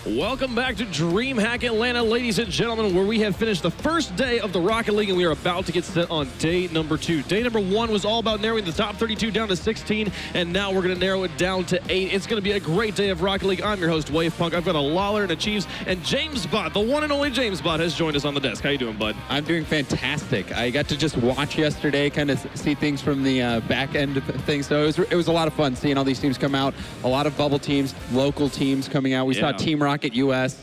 Welcome back to DreamHack Atlanta, ladies and gentlemen, where we have finished the first day of the Rocket League, and we are about to get set on day number 2. Day number 1 was all about narrowing the top 32 down to 16, and now we're going to narrow it down to 8. It's going to be a great day of Rocket League. I'm your host, Wave Punk. I've got a Lawler and a Chiefs, and James Bot, the one and only James Bot, has joined us on the desk. How you doing, bud? I'm doing fantastic. I got to just watch yesterday, kind of see things from the back end of things, so it was a lot of fun seeing all these teams come out. A lot of bubble teams, local teams coming out. We saw Team Rocket US.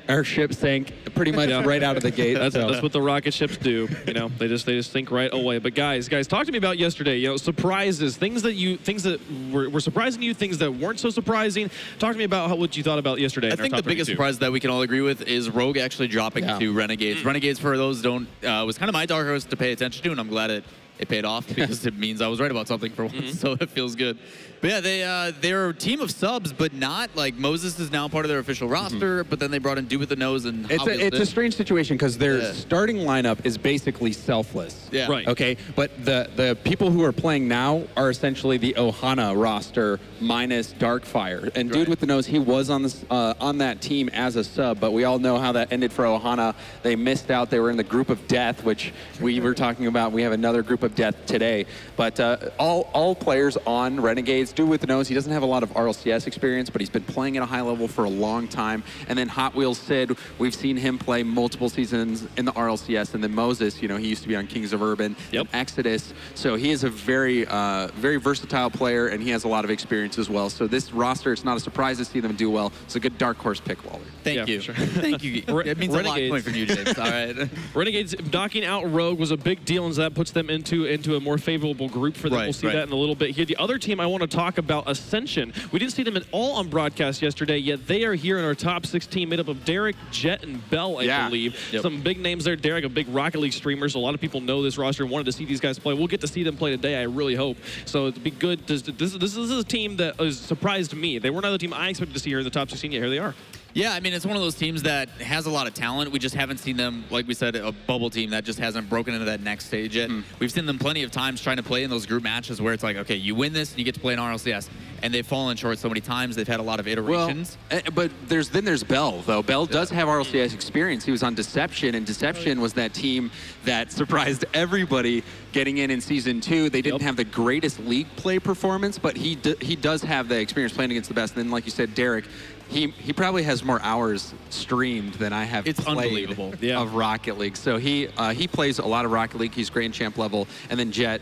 Our ship sank pretty much right out of the gate. That's what the rocket ships do. You know, they just sink right away. But guys, talk to me about yesterday. You know, surprises, things that were surprising you, things that weren't so surprising. Talk to me about what you thought about yesterday. I think the biggest surprise that we can all agree with is Rogue actually dropping to Renegades. Renegades, for those who don't, was kind of my dark horse to pay attention to, and I'm glad it paid off because it means I was right about something for once, so it feels good. But yeah, they're a team of subs, but not like Moses is now part of their official roster, but then they brought in Do With The Nose and it's a strange situation because their starting lineup is basically selfless. Yeah. Right. Okay, but the people who are playing now are essentially the Ohana roster minus Darkfire. And Dude With The Nose, he was on this on that team as a sub, but we all know how that ended for Ohana. They missed out. They were in the group of death, which we were talking about. We have another group of death today. But all players on Renegades, Do With The Nose, he doesn't have a lot of RLCS experience, but he's been playing at a high level for a long time. And then Hot Wheels Sid, we've seen him play multiple seasons in the RLCS. And then Moses, you know, he used to be on Kings of Urban, and Exodus. So he is a very, very versatile player, and he has a lot of experience as well. So this roster, it's not a surprise to see them do well. It's a good dark horse pick, Waller. Thank you. Sure. Thank you. It means a lot coming from you, James. All right. Renegades knocking out Rogue was a big deal, and so that puts them into a more favorable group for them. We'll see that in a little bit here. The other team I want to talk about, Ascension. We didn't see them at all on broadcast yesterday, yet they are here in our top 16, made up of Derek, Jet, and Bell, I believe. Some big names there. Derek, a big Rocket League streamer, so a lot of people know this roster and wanted to see these guys play. We'll get to see them play today, I really hope. So it'd be good. This is a team that has surprised me. They weren't another team I expected to see here in the top 16, yet here they are. Yeah, I mean, it's one of those teams that has a lot of talent. We just haven't seen them, like we said, a bubble team that just hasn't broken into that next stage yet. We've seen them plenty of times trying to play in those group matches where it's like, okay, you win this and you get to play in RLCS. And they've fallen short so many times. They've had a lot of iterations. Well, but there's Bell, though. Bell does have RLCS experience. He was on Deception, and Deception was that team that surprised everybody getting in Season 2. They didn't have the greatest league play performance, but he does have the experience playing against the best. And then, like you said, Derek, he probably has more hours streamed than I have played of Rocket League. So he plays a lot of Rocket League. He's Grand Champ level. And then Jet,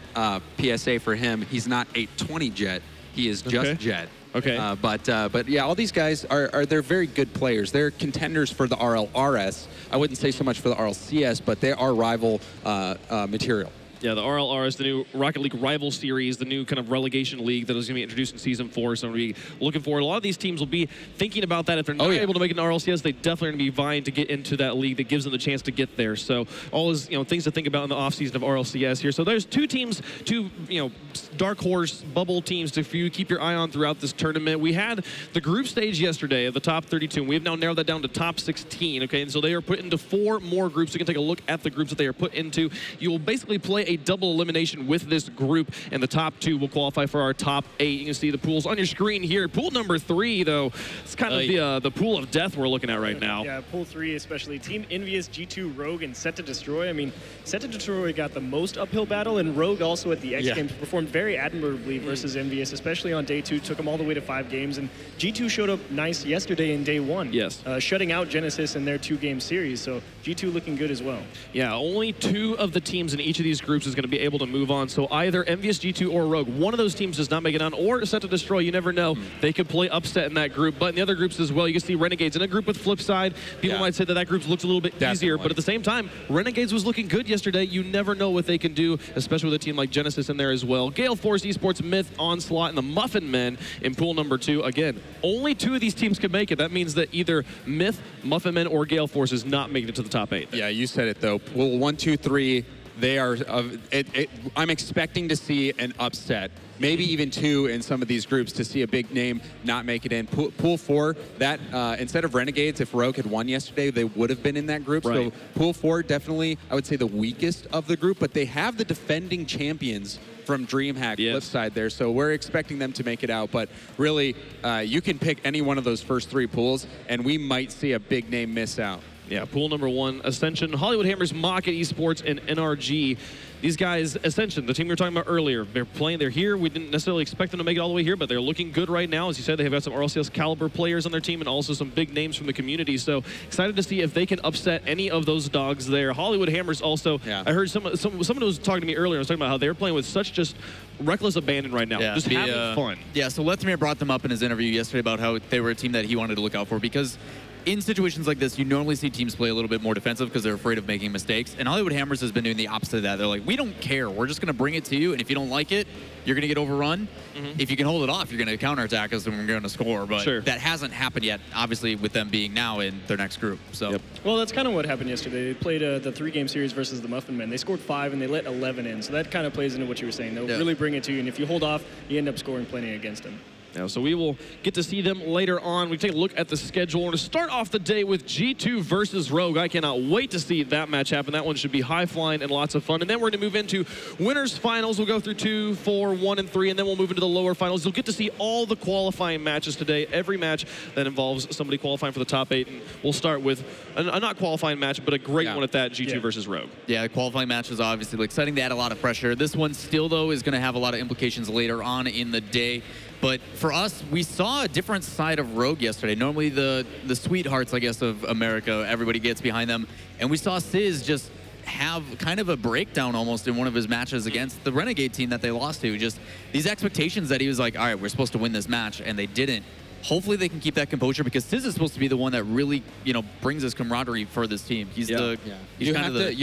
PSA for him, he's not 820 Jet. He is just Jet. Okay. But yeah, all these guys they're very good players. They're contenders for the RLRS. I wouldn't say so much for the RLCS, but they are rival material. Yeah, the RLR is the new Rocket League rival series, the new kind of relegation league that is going to be introduced in Season 4. So I'm going to be looking forward. A lot of these teams will be thinking about that. If they're not able to make an RLCS, they definitely are going to be vying to get into that league that gives them the chance to get there. So all is, things to think about in the offseason of RLCS here. So there's two teams, dark horse bubble teams to keep your eye on throughout this tournament. We had the group stage yesterday of the top 32, and we have now narrowed that down to top 16. Okay, and so they are put into 4 more groups. You can take a look at the groups that they are put into. You will basically play a double elimination with this group, and the top 2 will qualify for our top 8. You can see the pools on your screen here. Pool number 3, though, it's kind of the pool of death we're looking at right now. Yeah, pool 3 especially. Team Envious, G2, Rogue, and Set to Destroy. I mean, Set to Destroy got the most uphill battle, and Rogue also at the X Games performed very admirably versus Envious, especially on day 2. Took them all the way to 5 games, and G2 showed up nice yesterday in day 1. Yes. Shutting out Genesis in their 2-game series, so G2 looking good as well. Yeah, only 2 of the teams in each of these groups is going to be able to move on. So either Envious, G2, or Rogue, one of those teams does not make it on, or Set to Destroy. You never know. They could play upset in that group. But in the other groups as well, you can see Renegades in a group with Flipside. People might say that group looks a little bit easier, but at the same time, Renegades was looking good yesterday. You never know what they can do, especially with a team like Genesis in there as well. Gale Force, Esports, Myth, Onslaught, and the Muffin Men in pool number 2. Again, only 2 of these teams can make it. That means that either Myth, Muffin Men, or Gale Force is not making it to the top 8. Yeah, you said it, though. Pool 1, 2, 3. They are. I'm expecting to see an upset maybe even 2 in some of these groups to see a big name not make it in. Pool 4, that instead of Renegades, if Rogue had won yesterday, they would have been in that group. Right. So Pool 4, definitely, I would say the weakest of the group, but they have the defending champions from DreamHack flip side there, so we're expecting them to make it out. But really, you can pick any one of those first 3 pools, and we might see a big name miss out. Yeah, pool number 1, Ascension, Hollywood Hammers, Maka Esports, and NRG. These guys, Ascension, the team we were talking about earlier, they're here. We didn't necessarily expect them to make it all the way here, but they're looking good right now. As you said, they've got some RLCS caliber players on their team and also some big names from the community. So excited to see if they can upset any of those dogs there. Hollywood Hammers also, I heard someone was talking to me earlier, I was talking about how they're playing with such just reckless abandon right now, just having fun. Yeah, so Lethamir brought them up in his interview yesterday about how they were a team that he wanted to look out for, because in situations like this, you normally see teams play a little bit more defensive because they're afraid of making mistakes. And Hollywood Hammers has been doing the opposite of that. They're like, we don't care. We're just going to bring it to you. And if you don't like it, you're going to get overrun. If you can hold it off, you're going to counterattack us and we're going to score. But that hasn't happened yet, obviously, with them being now in their next group. So, well, that's kind of what happened yesterday. They played the 3-game series versus the Muffin Men. They scored 5 and they let 11 in. So that kind of plays into what you were saying. They'll really bring it to you. And if you hold off, you end up scoring plenty against them. So we will get to see them later on. We take a look at the schedule. We're going to start off the day with G2 versus Rogue. I cannot wait to see that match happen. That one should be high-flying and lots of fun. And then we're going to move into winners finals. We'll go through 2, 4, 1, and 3, and then we'll move into the lower finals. You'll get to see all the qualifying matches today, every match that involves somebody qualifying for the top 8. And we'll start with a not qualifying match, but a great one at that, G2 versus Rogue. Yeah, the qualifying match is obviously exciting. They add a lot of pressure. This one still, though, is going to have a lot of implications later on in the day. But for us, we saw a different side of Rogue yesterday. Normally the sweethearts, I guess, of America, everybody gets behind them. And we saw Sizz just have kind of a breakdown almost in one of his matches against the Renegade team that they lost to. Just these expectations that he was like, all right, we're supposed to win this match, and they didn't. Hopefully they can keep that composure, because Sizz is supposed to be the one that really, brings us camaraderie for this team. He's the you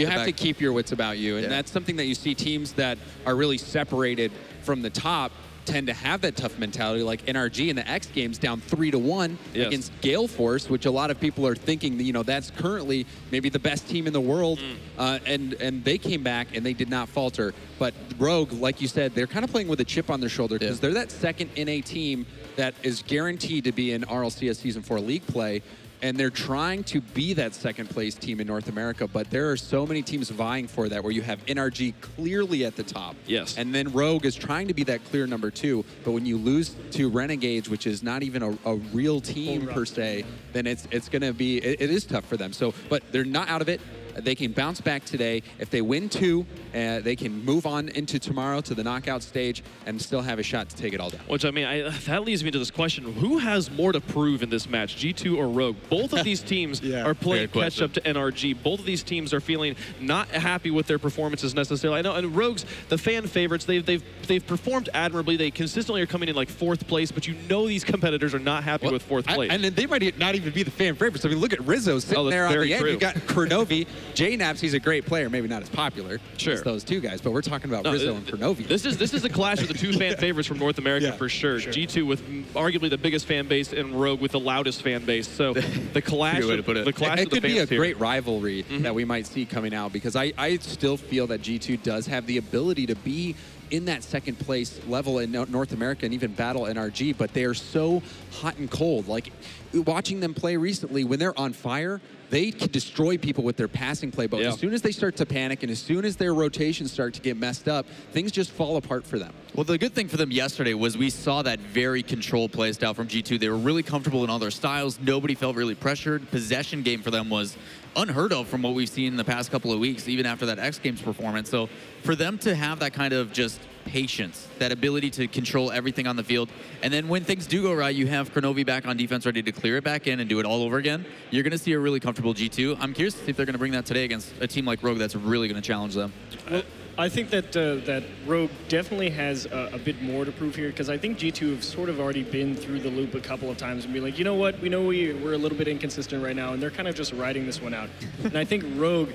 have to keep your wits about you, and that's something that you see teams that are really separated from the top tend to have that tough mentality, like NRG in the X Games down 3-1 against Gale Force, which a lot of people are thinking, that's currently maybe the best team in the world, and they came back and they did not falter. But Rogue, like you said, they're kind of playing with a chip on their shoulder, because they're that second NA team that is guaranteed to be in RLCS Season 4 League play. And they're trying to be that second place team in North America, but there are so many teams vying for that, where you have NRG clearly at the top. And then Rogue is trying to be that clear number 2, but when you lose to Renegades, which is not even a real team per se, then it's going to be, it is tough for them. So, but they're not out of it. They can bounce back today. If they win 2, they can move on into tomorrow to the knockout stage and still have a shot to take it all down. Which, I mean, that leads me to this question. Who has more to prove in this match, G2 or Rogue? Both of these teams are playing catch-up to NRG. Both of these teams are feeling not happy with their performances necessarily. I know, and Rogue's the fan favorites. They've performed admirably. They consistently are coming in like 4th place, but these competitors are not happy with 4th place. And they might not even be the fan favorites. I mean, look at Rizzo sitting there on the end. You've got Kronovi. J-Naps, he's a great player, maybe not as popular as those 2 guys, but we're talking about Rizzo and Kronovi. This is a clash of the 2 fan favorites from North America for sure. G2 with arguably the biggest fan base, and Rogue with the loudest fan base. So the clash of the fans. It could be a great rivalry that we might see coming out, because I still feel that G2 does have the ability to be in that second place level in North America and even battle NRG, but they are so hot and cold. Like, watching them play recently, when they're on fire, they can destroy people with their passing play, but as soon as they start to panic and as soon as their rotations start to get messed up, things just fall apart for them. Well, the good thing for them yesterday was we saw that very controlled play style from G2. They were really comfortable in all their styles. Nobody felt really pressured. Possession game for them was unheard of from what we've seen in the past couple of weeks, even after that X Games performance. So for them to have that kind of just patience, that ability to control everything on the field, and then when things do go right, you have Kronovi back on defense ready to clear it back in and do it all over again, you're going to see a really comfortable G2. I'm curious to see if they're going to bring that today against a team like Rogue that's really going to challenge them. Well, I think that that Rogue definitely has a bit more to prove here, because I think G2 have sort of already been through the loop a couple of times and be like, you know what, we know we're a little bit inconsistent right now, and they're kind of just riding this one out. And I think Rogue,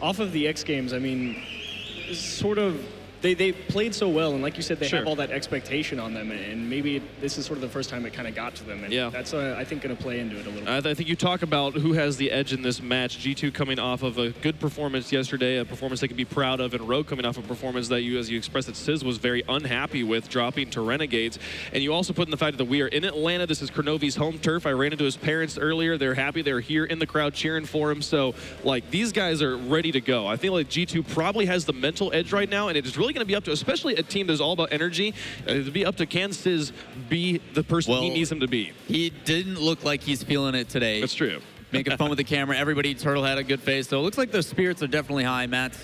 off of the X Games, I mean, sort of They played so well, and like you said, they Sure. have all that expectation on them, and maybe this is sort of the first time it kind of got to them, and Yeah. that's, I think, going to play into it a little bit. I think you talk about who has the edge in this match. G2 coming off of a good performance yesterday, a performance they can be proud of, and Rogue coming off a performance that you, as you expressed, that Sizz was very unhappy with, dropping to Renegades. And you also put in the fact that we are in Atlanta. This is Kronovi's home turf. I ran into his parents earlier. They're happy. They're here in the crowd cheering for him. So, like, these guys are ready to go. I feel like G2 probably has the mental edge right now, and it is really going to be up to, especially a team that's all about energy, to be up to, can Sizz be the person he needs him to be? He didn't look like he's feeling it today. That's true. Making fun with the camera. Everybody, Turtle had a good face. So it looks like their spirits are definitely high. Matt,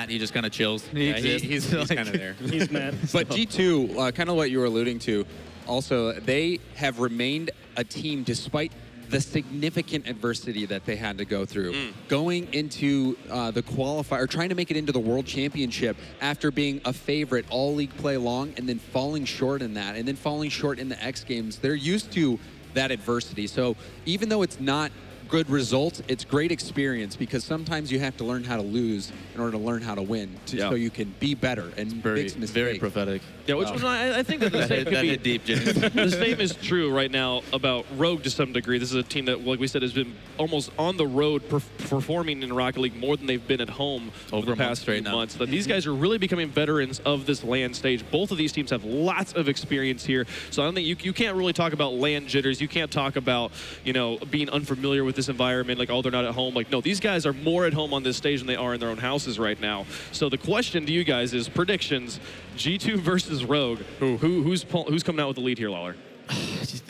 he just kind of chills. He's kind of there. He's mad. But G2, kind of what you were alluding to, also, they have remained a team despite the significant adversity that they had to go through. Going into the qualifier, trying to make it into the World Championship after being a favorite all league play long and then falling short in that, and then falling short in the X Games. They're used to that adversity. So even though it's not good results, it's great experience, because sometimes you have to learn how to lose in order to learn how to win, so you can be better and fix mistakes. Very prophetic. Yeah, which was, I think that the same could be deep, James. the same is true right now about Rogue to some degree. This is a team that, like we said, has been almost on the road performing in Rocket League more than they've been at home over the past few months. But these guys are really becoming veterans of this LAN stage. Both of these teams have lots of experience here. So I don't think you can't really talk about LAN jitters. You can't talk about, you know, being unfamiliar with this environment, like, oh, they're not at home. Like, no, these guys are more at home on this stage than they are in their own houses right now. So the question to you guys is predictions: G2 versus Rogue. Who's coming out with the lead here, Lawler?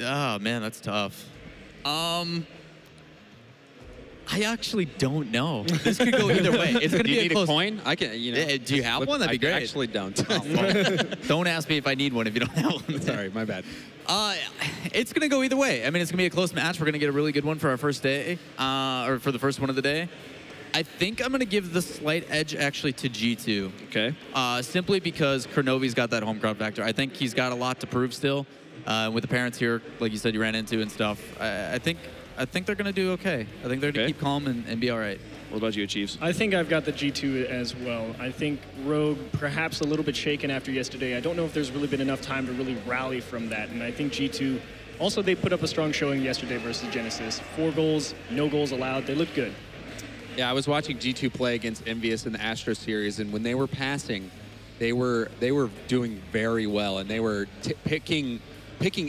Oh man, that's tough. I actually don't know. This could go either way. It's gonna be a close. Do you need a coin? I can. You know. Do you have one? That'd be great. I actually don't. Don't ask me if I need one if you don't have one. Sorry, my bad. It's gonna go either way. I mean, it's gonna be a close match. We're gonna get a really good one for our first day, or for the first one of the day. I think I'm gonna give the slight edge actually to G2. Okay. Simply because Kronovi's got that home crowd factor. I think he's got a lot to prove still. With the parents here, like you said, you ran into and stuff. I think they're gonna do okay. I think they're gonna keep calm and be all right. What about you, Chiefs? I think I've got the G2 as well. I think Rogue perhaps a little bit shaken after yesterday. I don't know if there's really been enough time to really rally from that. And I think G2, also they put up a strong showing yesterday versus Genesis. 4 goals, no goals allowed. They looked good. Yeah, I was watching G2 play against Envious in the Astro series, and when they were passing, they were doing very well, and they were picking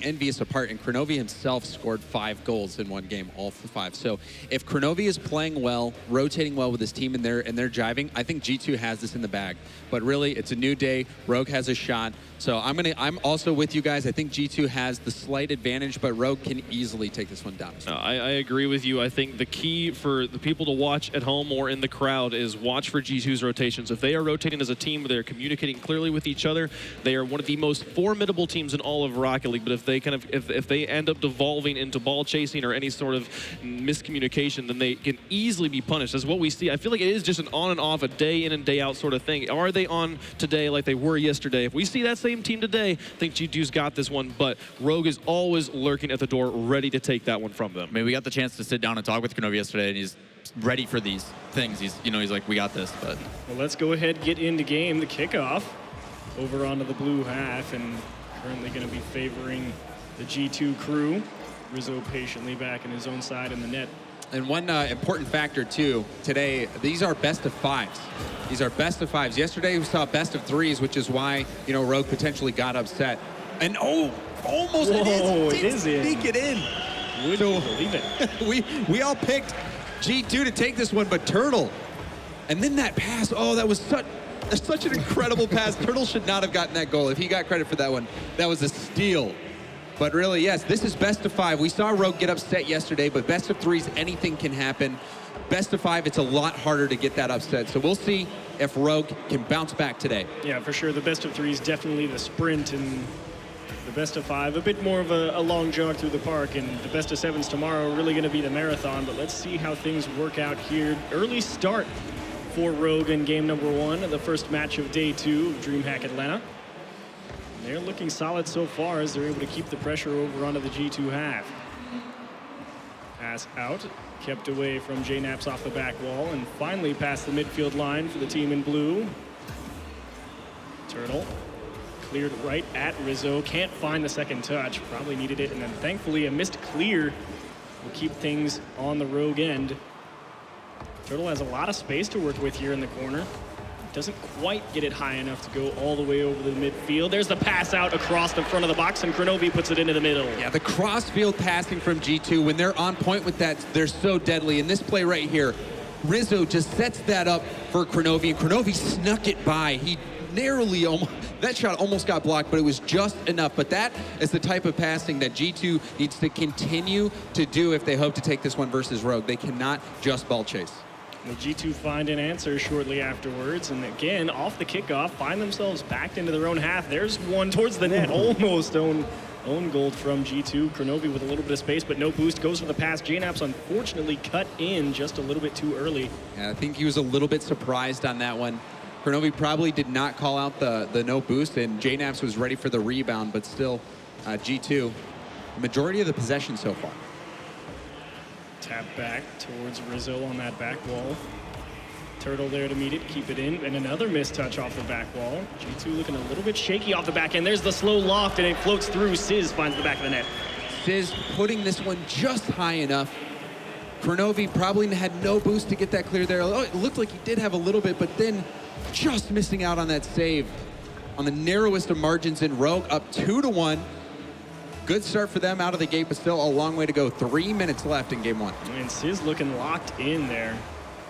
Envious apart, and Kronovi himself scored 5 goals in one game, all for 5. So if Kronovi is playing well, rotating well with his team, and they're jiving, I think G2 has this in the bag. But really, it's a new day. Rogue has a shot. So I'm also with you guys. I think G2 has the slight advantage, but Rogue can easily take this one down. I agree with you. I think the key for the people to watch at home or in the crowd is watch for G2's rotations. If they are rotating as a team, they're communicating clearly with each other. They are one of the most formidable teams in all of Rocket League. But if they if they end up devolving into ball chasing or any sort of miscommunication, then they can easily be punished. As what we see, I feel like it is just an on and off, a day in and day out sort of thing. Are they on today like they were yesterday? If we see that same team today, I think G2's got this one, but Rogue is always lurking at the door, ready to take that one from them. I mean, we got the chance to sit down and talk with Kronovi yesterday, and he's ready for these things. He's like, we got this. But well, let's go ahead, get into game. The kickoff over onto the blue half, and currently going to be favoring the G2 crew. Rizzo patiently back in his own side in the net. And one important factor, too, today, these are best of 5s. These are best of 5s. Yesterday, we saw best of 3s, which is why, Rogue potentially got upset. And, almost it is in. Sneak it in. Would you believe it? we all picked G2 to take this one, but Turtle. And then that pass, that was such an incredible pass. Turtle should not have gotten that goal. If he got credit for that one, that was a steal. But really, yes, this is best of 5. We saw Rogue get upset yesterday, but best of 3s, anything can happen. Best of 5, it's a lot harder to get that upset. So we'll see if Rogue can bounce back today. Yeah, for sure. The best of 3s, definitely the sprint, and the best of 5, a bit more of a long jog through the park, and the best of 7s tomorrow are really going to be the marathon. But let's see how things work out here. Early start for Rogue in game number 1 of the first match of day 2 of DreamHack Atlanta. They're looking solid so far as they're able to keep the pressure over onto the G2 half. Pass out, kept away from J-Naps off the back wall, and finally past the midfield line for the team in blue. Turtle cleared right at Rizzo. Can't find the second touch. Probably needed it. And then thankfully a missed clear will keep things on the Rogue end. Turtle has a lot of space to work with here in the corner. Doesn't quite get it high enough to go all the way over the midfield. There's the pass out across the front of the box, and Kronovi puts it into the middle. Yeah, the cross-field passing from G2, when they're on point with that, they're so deadly. In this play right here, Rizzo just sets that up for Kronovi, and Kronovi snuck it by. He narrowly almost, that shot almost got blocked, but it was just enough. But that is the type of passing that G2 needs to continue to do if they hope to take this one versus Rogue. They cannot just ball chase. The G2 find an answer shortly afterwards, and again, off the kickoff, find themselves backed into their own half. There's one towards the net, almost own goal from G2. Kronovi with a little bit of space, but no boost, goes for the pass. JNAPS unfortunately cut in just a little bit too early. Yeah, I think he was a little bit surprised on that one. Kronovi probably did not call out the no boost, and JNAPS was ready for the rebound, but still, G2, the majority of the possession so far. Tap back towards Rizzo on that back wall. Turtle there to meet it, keep it in, and another missed touch off the back wall. G2 looking a little bit shaky off the back end. There's the slow loft, and it floats through. Sizz finds the back of the net. Sizz putting this one just high enough. Kronovi probably had no boost to get that clear there. Oh, it looked like he did have a little bit, but then just missing out on that save. On the narrowest of margins in Rogue, up 2-1. Good start for them out of the gate, but still a long way to go. 3 minutes left in game one. And Sizz looking locked in there.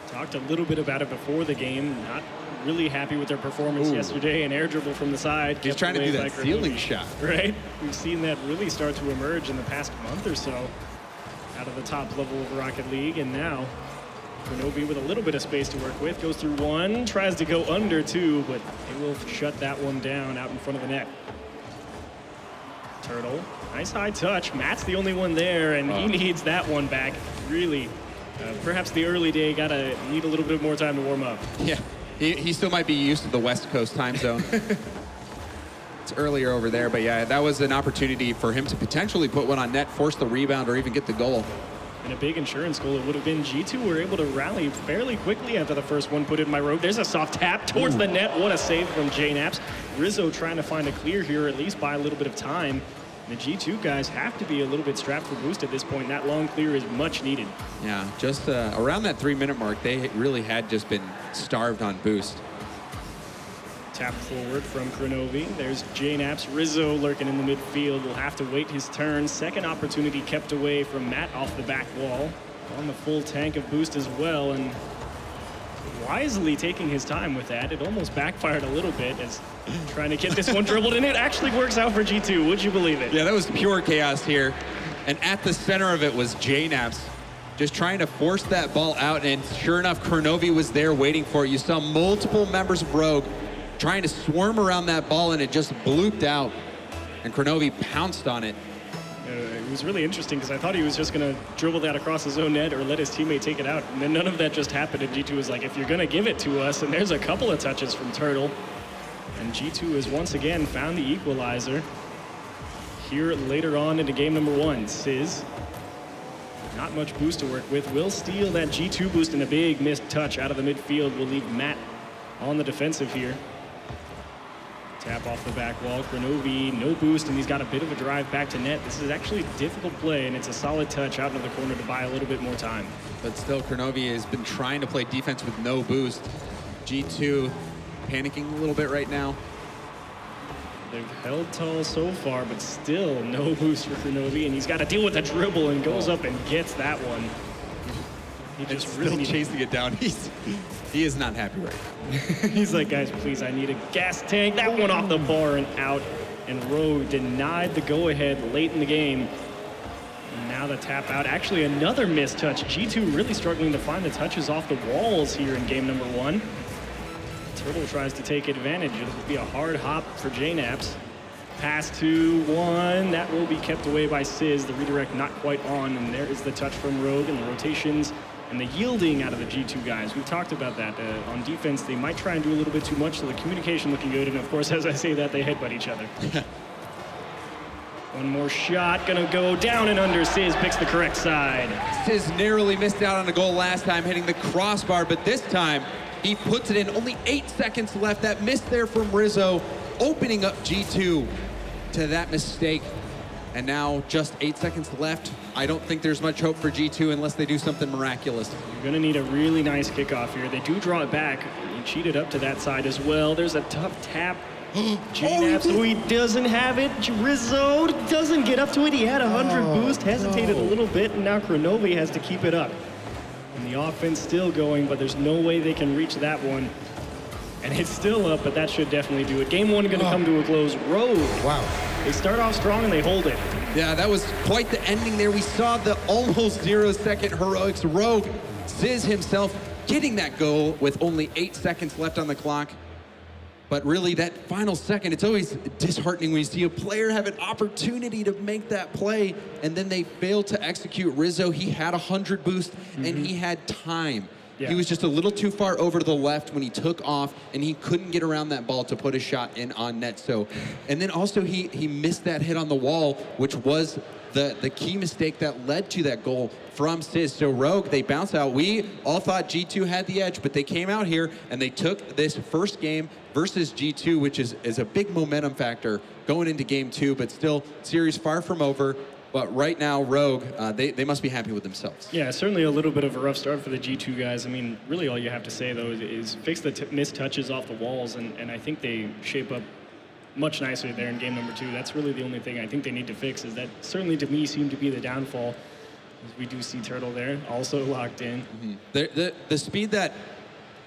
Talked a little bit about it before the game. Not really happy with their performance yesterday. An air dribble from the side. He's trying to do that ceiling shot. Right? We've seen that really start to emerge in the past month or so out of the top level of Rocket League. And now Kronovi with a little bit of space to work with. Goes through one, tries to go under two, but they will shut that one down out in front of the net. Turtle, nice high touch. Matt's the only one there, and he needs that one back. Really, perhaps the early day gotta need a little bit more time to warm up. Yeah, he still might be used to the West Coast time zone. It's earlier over there, but yeah, that was an opportunity for him to potentially put one on net, force the rebound, or even get the goal. And a big insurance goal it would have been. G2 were able to rally fairly quickly after the first one put in my Rogue. There's a soft tap towards the net. What a save from JNAPS. Rizzo trying to find a clear here, at least by a little bit of time. The G2 guys have to be a little bit strapped for boost at this point. That long clear is much needed. Yeah, just around that 3-minute mark, they really had just been starved on boost. Tap forward from Kronovi. There's JNAPS. Rizzo lurking in the midfield. Will have to wait his turn. Second opportunity kept away from Matt off the back wall. On the full tank of boost as well, and wisely taking his time with that. It almost backfired a little bit as trying to get this one dribbled, and it actually works out for G2. Would you believe it? Yeah, that was pure chaos here. And at the center of it was JNAPS just trying to force that ball out, and sure enough, Kronovi was there waiting for it. You saw multiple members of Rogue trying to swarm around that ball, and it just blooped out, and Kronovi pounced on it. It was really interesting because I thought he was just going to dribble that across his own net or let his teammate take it out, and then none of that just happened, and G2 was like, if you're going to give it to us, and there's a couple of touches from Turtle, and G2 has once again found the equalizer here later on into game number one. Sizz, not much boost to work with, will steal that G2 boost, and a big missed touch out of the midfield will leave Matt on the defensive here. Tap off the back wall. Kronovi, no boost, and he's got a bit of a drive back to net. This is actually a difficult play, and it's a solid touch out into the corner to buy a little bit more time. But still, Kronovi has been trying to play defense with no boost. G2 panicking a little bit right now. They've held tall so far, but still no boost for Kronovi, and he's got to deal with the dribble and goes up and gets that one. He just really chasing it down. He is not happy right now. He's like, guys, please, I need a gas tank. That one off the bar and out. And Rogue denied the go-ahead late in the game. And now the tap out. Actually, another missed touch. G2 really struggling to find the touches off the walls here in game number one. Turtle tries to take advantage. It'll be a hard hop for JNAPS. Pass to one. That will be kept away by Sizz. The redirect not quite on. And there is the touch from Rogue and the rotations and the yielding out of the G2 guys. We've talked about that. On defense, they might try and do a little bit too much, so the communication looking good. And of course, as I say that, they headbutt each other. One more shot, gonna go down and under. Sizz picks the correct side. Sizz narrowly missed out on a goal last time, hitting the crossbar, but this time, He puts it in. Only 8 seconds left. That miss there from Rizzo, opening up G2 to that mistake. And now just 8 seconds left. I don't think there's much hope for G2 unless they do something miraculous. You're going to need a really nice kickoff here. They do draw it back. You cheated up to that side as well. There's a tough tap. So he doesn't have it. Rizzo doesn't get up to it. He had 100 boost, hesitated a little bit, and now Kronovi has to keep it up. And the offense still going, but there's no way they can reach that one. And it's still up, but that should definitely do it. Game one going to come to a close. Rogue. Wow. They start off strong and they hold it. Yeah, that was quite the ending there. We saw the almost 0-second heroics. Rogue, Ziz himself getting that goal with only 8 seconds left on the clock. But really, that final second, it's always disheartening when you see a player have an opportunity to make that play, and then they fail to execute. Rizzo, he had 100 boost, and he had time. Yeah. He was just a little too far over to the left when he took off, and he couldn't get around that ball to put a shot in on net. So, and then also he missed that hit on the wall, which was the key mistake that led to that goal from Ziz. So Rogue, they bounce out. We all thought G2 had the edge, but they came out here and they took this first game versus G2, which is a big momentum factor going into game two, but still series far from over. But right now, Rogue, they must be happy with themselves. Yeah, certainly a little bit of a rough start for the G2 guys. I mean, really all you have to say, though, is fix the missed touches off the walls, and I think they shape up much nicer there in game number two. That's really the only thing I think they need to fix, is that certainly to me seemed to be the downfall. As we do see Turtle there, also locked in. The speed that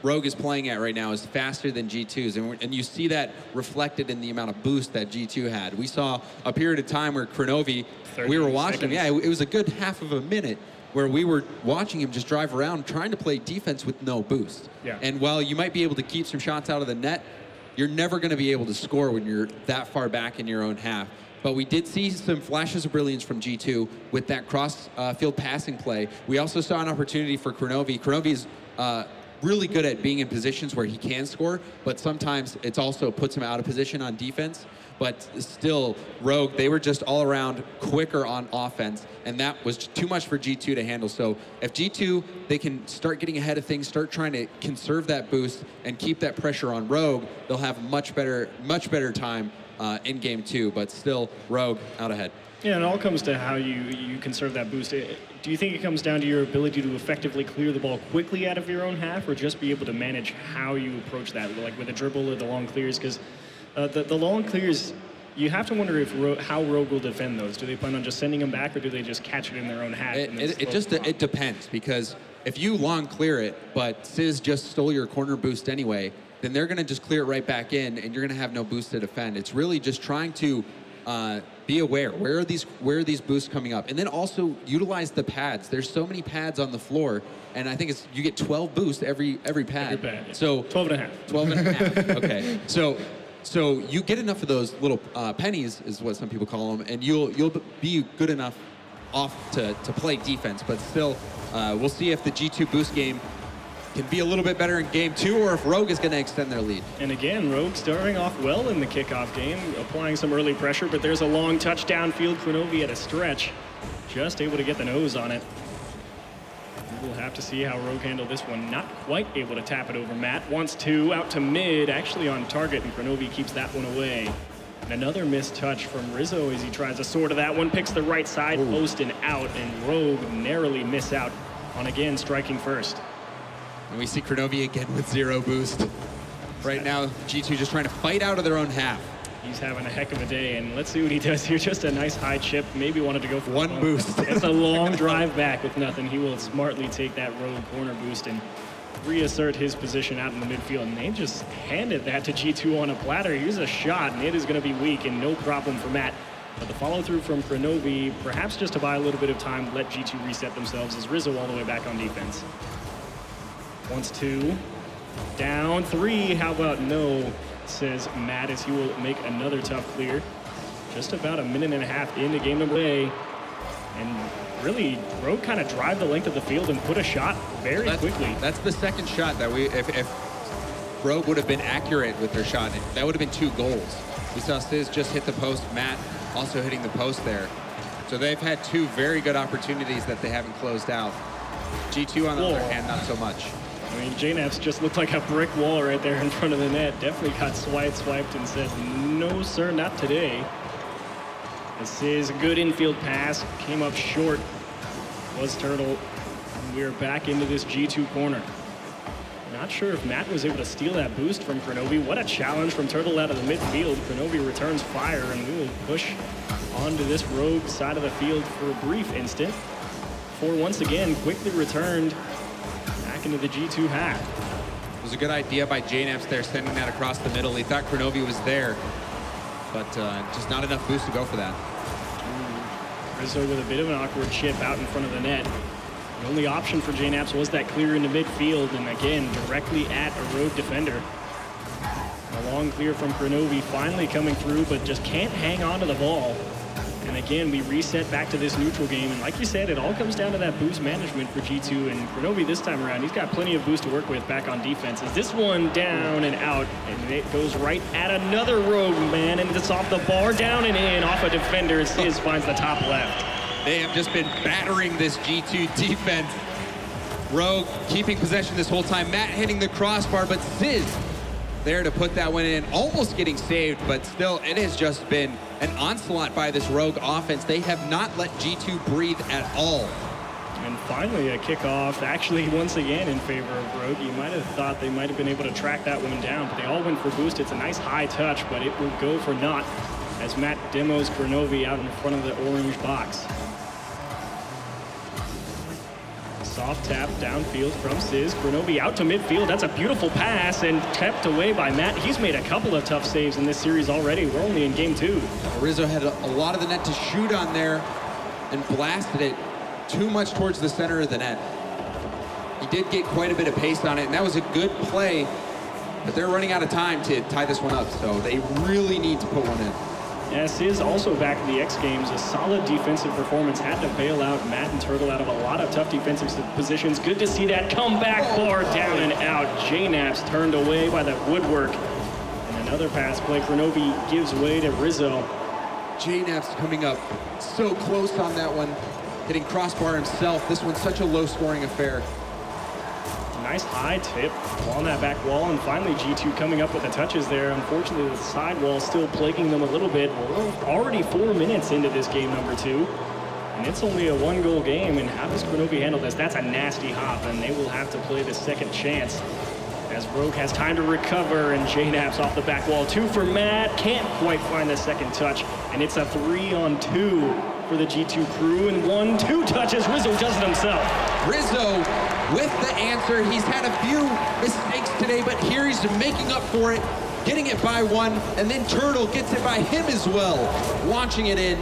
Rogue is playing at right now is faster than G2's, and you see that reflected in the amount of boost that G2 had. We saw a period of time where Kronovi, we were watching him, yeah, it was a good half of a minute where we were watching him just drive around trying to play defense with no boost. Yeah. And while you might be able to keep some shots out of the net, you're never going to be able to score when you're that far back in your own half. But we did see some flashes of brilliance from G2 with that cross-field passing play. We also saw an opportunity for Kronovi. Kronovi's really good at being in positions where he can score, but sometimes it also puts him out of position on defense. But still, Rogue, they were just all around quicker on offense, and that was too much for G2 to handle. So if G2, they can start getting ahead of things, start trying to conserve that boost and keep that pressure on Rogue, they'll have much better time in game two. But still, Rogue out ahead. Yeah, it all comes to how you conserve that boost. Do you think it comes down to your ability to effectively clear the ball quickly out of your own half, or just be able to manage how you approach that, like with a dribble or the long clears? Because the long clears, you have to wonder how Rogue will defend those. Do they plan on just sending them back, or do they just catch it in their own half? It depends, because if you long clear it, but Ziz just stole your corner boost anyway, then they're going to just clear it right back in, and you're going to have no boost to defend. It's really just trying to be aware. Where are these boosts coming up? And then also utilize the pads. There's so many pads on the floor, and I think you get 12 boosts every pad. Every pad, yeah. So 12 and a half. 12 and a half. Okay. So you get enough of those little pennies, is what some people call them, and you'll be good enough off to play defense. But still, we'll see if the G2 boost game can be a little bit better in game two, or if Rogue is going to extend their lead. And again, Rogue starting off well in the kickoff game, applying some early pressure, but there's a long touch downfield. Kronovi at a stretch, just able to get the nose on it. We'll have to see how Rogue handle this one. Not quite able to tap it over. Matt wants to, out to mid, actually on target, and Kronovi keeps that one away. And another missed touch from Rizzo as he tries to soar to that one, picks the right side, post and out, and Rogue narrowly miss out on, again, striking first. And we see Kronovi again with 0 boost. Right now, G2 just trying to fight out of their own half. He's having a heck of a day, and let's see what he does here. Just a nice high chip. Maybe wanted to go for one boost. It's a long drive back with nothing. He will smartly take that Rogue corner boost and reassert his position out in the midfield. And they just handed that to G2 on a platter. Here's a shot, and it is going to be weak and no problem for Matt. But the follow-through from Kronovi, perhaps just to buy a little bit of time, let G2 reset themselves as Rizzo all the way back on defense. Wants to. Down 3. How about no? Says Matt as he will make another tough clear. Just about a minute and a half into game number A. And really, Rogue kind of drive the length of the field and put a shot very quickly. That's the second shot that if Rogue would have been accurate with their shot, that would have been 2 goals. We saw Ziz just hit the post, Matt also hitting the post there. So they've had 2 very good opportunities that they haven't closed out. G2 on the other hand, not so much. I mean, JNAP's just looked like a brick wall right there in front of the net. Definitely got swiped and said, no, sir, not today. This is a good infield pass. Came up short. Was Turtle. And we're back into this G2 corner. Not sure if Matt was able to steal that boost from Kronovi. What a challenge from Turtle out of the midfield. Kronovi returns fire, and we will push onto this rogue side of the field for a brief instant. For once again, quickly returned back into the G2 half. It was a good idea by JNAPS there, sending that across the middle. He thought Kronovi was there, but just not enough boost to go for that. Rizzo with a bit of an awkward chip out in front of the net. The only option for JNAPS was that clear into midfield, and again, directly at a rogue defender. A long clear from Kronovi, finally coming through, but just can't hang on to the ball. And again, we reset back to this neutral game, and like you said, it all comes down to that boost management for G2, and Kronovi this time around, he's got plenty of boost to work with back on defense. Is this one down and out, and it goes right at another rogue, man, and it's off the bar, down and in, off a defender. Sis finds the top left. They have just been battering this G2 defense. Rogue keeping possession this whole time. Matt hitting the crossbar, but Sis there to put that one in, almost getting saved, but still, it has just been an onslaught by this Rogue offense. They have not let G2 breathe at all. And finally, a kickoff, actually, once again, in favor of Rogue. You might have thought they might have been able to track that one down, but they all went for boost. It's a nice high touch, but it will go for naught as Matt demos Kronovi out in front of the orange box. Soft tap downfield from Sis. Kronovi out to midfield. That's a beautiful pass and kept away by Matt. He's made a couple of tough saves in this series already. We're only in game 2. Rizzo had a lot of the net to shoot on there and blasted it too much towards the center of the net. He did get quite a bit of pace on it, and that was a good play, but they're running out of time to tie this one up, so they really need to put one in. Yeah, Sis also back in the X Games. A solid defensive performance. Had to bail out Matt and Turtle out of a lot of tough defensive positions. Good to see that comeback bar down and out. JNAPS turned away by that woodwork. And another pass play. Kronovi gives way to Rizzo. JNAPS coming up so close on that one. Hitting crossbar himself. This one's such a low-scoring affair. Nice high tip on that back wall, and finally G2 coming up with the touches there. Unfortunately, the side wall still plaguing them a little bit. We're already 4 minutes into this game number 2, and it's only a 1-goal game. And how does Kronovi handle this? That's a nasty hop, and they will have to play the second chance as Rogue has time to recover, and JNAPS off the back wall. 2 for Matt, can't quite find the second touch, and it's a 3-on-2 for the G2 crew, and 1-2 touches. Rizzo does it himself. Rizzo with the answer. He's had a few mistakes today, but here he's making up for it, getting it by 1, and then Turtle gets it by him as well, launching it in.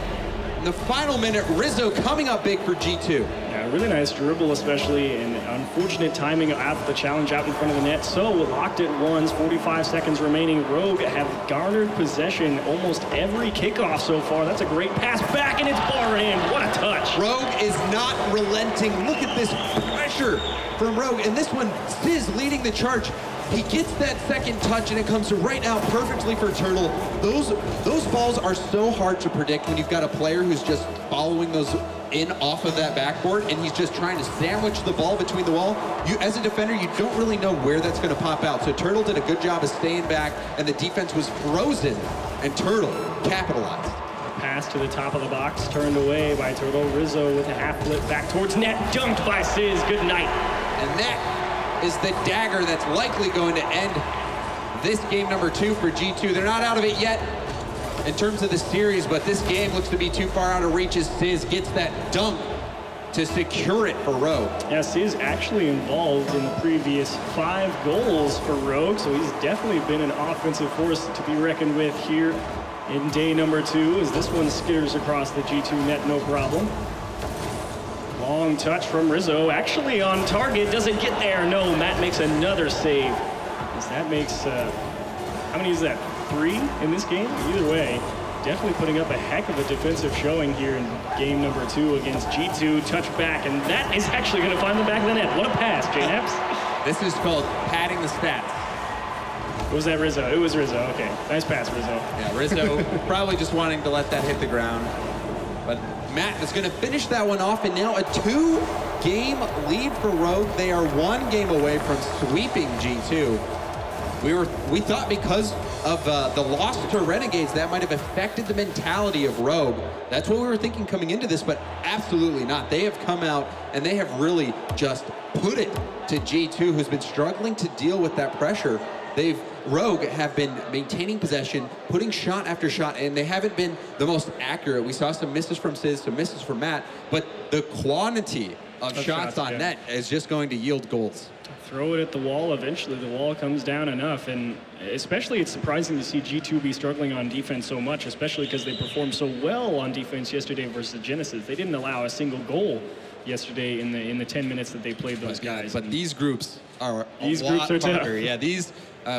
In the final minute, Rizzo coming up big for G2. Yeah, really nice dribble, especially, and unfortunate timing after the challenge out in front of the net. So locked at ones, 45 seconds remaining. Rogue have garnered possession almost every kickoff so far. That's a great pass back, and it's bar in. What a touch. Rogue is not relenting. Look at this pressure from Rogue, and this one, Sis leading the charge. He gets that second touch, and it comes right out perfectly for Turtle. Those balls are so hard to predict when you've got a player who's just following those in off of that backboard, and he's just trying to sandwich the ball between the wall. You, as a defender, you don't really know where that's going to pop out. So Turtle did a good job of staying back, and the defense was frozen, and Turtle capitalized. Pass to the top of the box, turned away by Turtle. Rizzo with a half flip back towards net, dunked by Sis. Good night. And that is the dagger that's likely going to end this game number 2 for G2. They're not out of it yet in terms of the series, but this game looks to be too far out of reach as Sis gets that dunk to secure it for Rogue. Yeah, Sis actually involved in the previous 5 goals for Rogue, so he's definitely been an offensive force to be reckoned with here in day number 2, as this one skitters across the G2 net, no problem. Long touch from Rizzo, actually on target, doesn't get there. No, Matt makes another save. As that makes, how many is that? 3 in this game? Either way, definitely putting up a heck of a defensive showing here in game number 2 against G2. Touch back, and that is actually going to find the back of the net. What a pass, JNAPS. This is called padding the stats. Was that Rizzo? It was Rizzo. Okay, nice pass, Rizzo. Yeah, Rizzo probably just wanting to let that hit the ground. But Matt is going to finish that one off, and now a 2 game lead for Rogue. They are 1 game away from sweeping G2. We thought because of the loss to Renegades, that might have affected the mentality of Rogue. That's what we were thinking coming into this, but absolutely not. They have come out and they have really just put it to G2, who's been struggling to deal with that pressure. Rogue have been maintaining possession, putting shot after shot, and they haven't been the most accurate. We saw some misses from Sizz, some misses from Matt, but the quantity of shots on net is just going to yield goals. Throw it at the wall. Eventually, the wall comes down enough, and especially it's surprising to see G2 be struggling on defense so much, especially because they performed so well on defense yesterday versus Genesis. They didn't allow a single goal yesterday in the 10 minutes that they played those guys. But these groups are a lot harder. Yeah, these